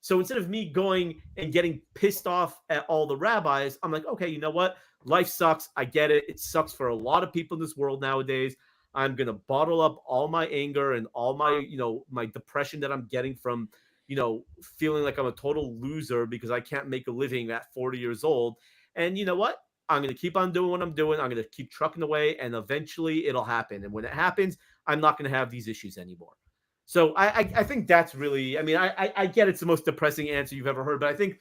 So instead of me going and getting pissed off at all the rabbis, I'm like, okay, you know what? Life sucks. I get it. It sucks for a lot of people in this world nowadays. I'm gonna bottle up all my anger and all my, my depression that I'm getting from, feeling like I'm a total loser because I can't make a living at 40 years old. And you know what? I'm going to keep on doing what I'm doing. I'm going to keep trucking away, and eventually it'll happen. And when it happens, I'm not going to have these issues anymore. So I think that's really, I mean, I get it's the most depressing answer you've ever heard, but I think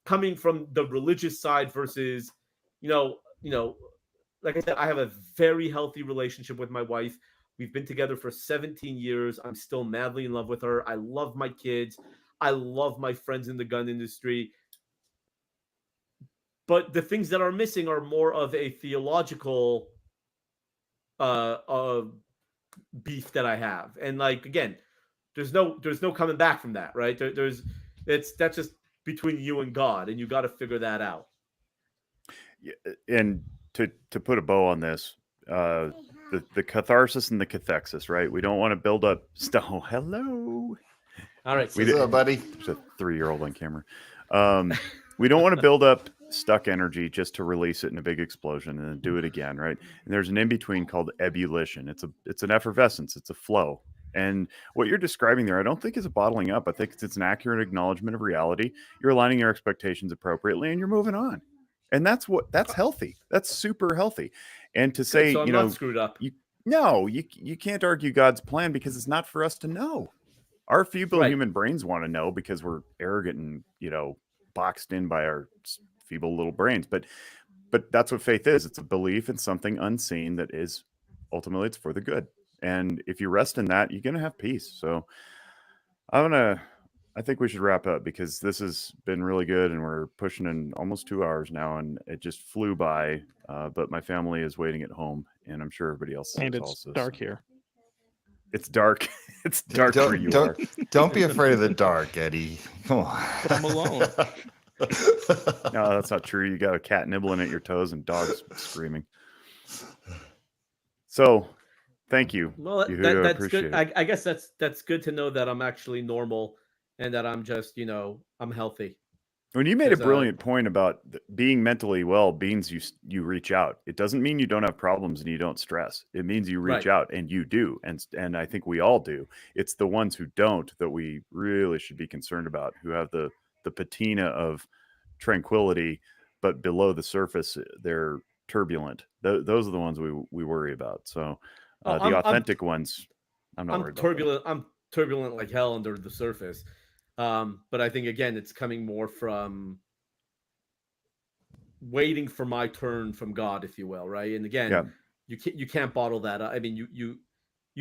coming from the religious side versus, like I said, I have a very healthy relationship with my wife. We've been together for 17 years. I'm still madly in love with her. I love my kids. I love my friends in the gun industry. But the things that are missing are more of a theological beef that I have. And like, again, there's no coming back from that, right? That's just between you and God, and you got to figure that out.
And to put a bow on this, the catharsis and the cathexis, right? We don't want to build up. Oh, hello.
All right,
What's up, buddy?
There's a 3-year-old on camera. We don't want to build up stuck energy just to release it in a big explosion and then do it again, right? And there's an in-between called ebullition. It's an effervescence. It's a flow. And what you're describing there, I don't think is a bottling up. I think it's an accurate acknowledgement of reality. You're aligning your expectations appropriately, and you're moving on. And that's healthy. That's super healthy. And to say,
so I'm not screwed up.
You can't argue God's plan because it's not for us to know. Our feeble human brains want to know because we're arrogant and, boxed in by our feeble little brains. But that's what faith is. It's a belief in something unseen that is ultimately it's for the good. And if you rest in that, you're going to have peace. So I think we should wrap up because this has been really good, and we're pushing in almost 2 hours now, and it just flew by. But my family is waiting at home, and I'm sure everybody else
and
is
it's
also.
dark here.
It's dark. It's dark where you are.
Don't be afraid of the dark, Eddie. Come on.
But I'm alone.
No, that's not true. You got a cat nibbling at your toes and dogs screaming. So, thank you.
Well,
Yehuda,
that's
appreciate
good.
it.
I guess that's good to know that I'm actually normal and that I'm just, I'm healthy.
When you made a brilliant point about being mentally well means you reach out. It doesn't mean you don't have problems and you don't stress. It means you reach out, and you do. And I think we all do. It's the ones who don't that we really should be concerned about, who have the patina of tranquility, but below the surface, they're turbulent. Those are the ones we worry about. So the authentic ones, I'm not worried
turbulent. About I'm turbulent like hell under the surface. But I think, again, it's coming more from waiting for my turn from God, if you will, right? And again, you can't bottle that up. I mean, you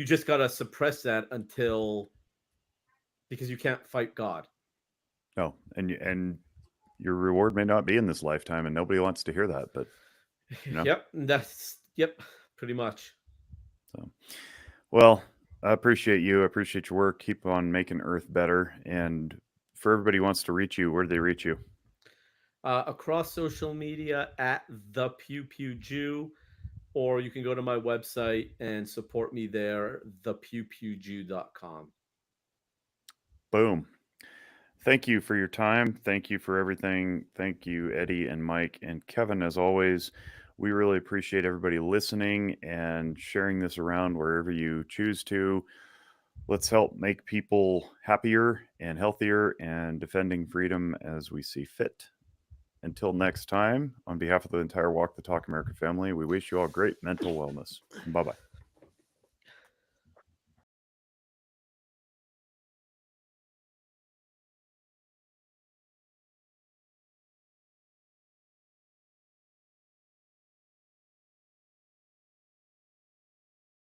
just gotta suppress that until because you can't fight God.
No, and your reward may not be in this lifetime, and nobody wants to hear that. But
Yep, pretty much.
So, well, I appreciate you. I appreciate your work. Keep on making Earth better. And for everybody who wants to reach you, where do they reach you?
Across social media at the Pew Pew Jew, or you can go to my website and support me there, thepewpewjew.com.
Boom. Thank you for your time. Thank you for everything. Thank you, Eddie and Mike and Kevin, as always. We really appreciate everybody listening and sharing this around wherever you choose to. Let's help make people happier and healthier and defending freedom as we see fit. Until next time, on behalf of the entire Walk the Talk America family, we wish you all great mental wellness. Bye bye.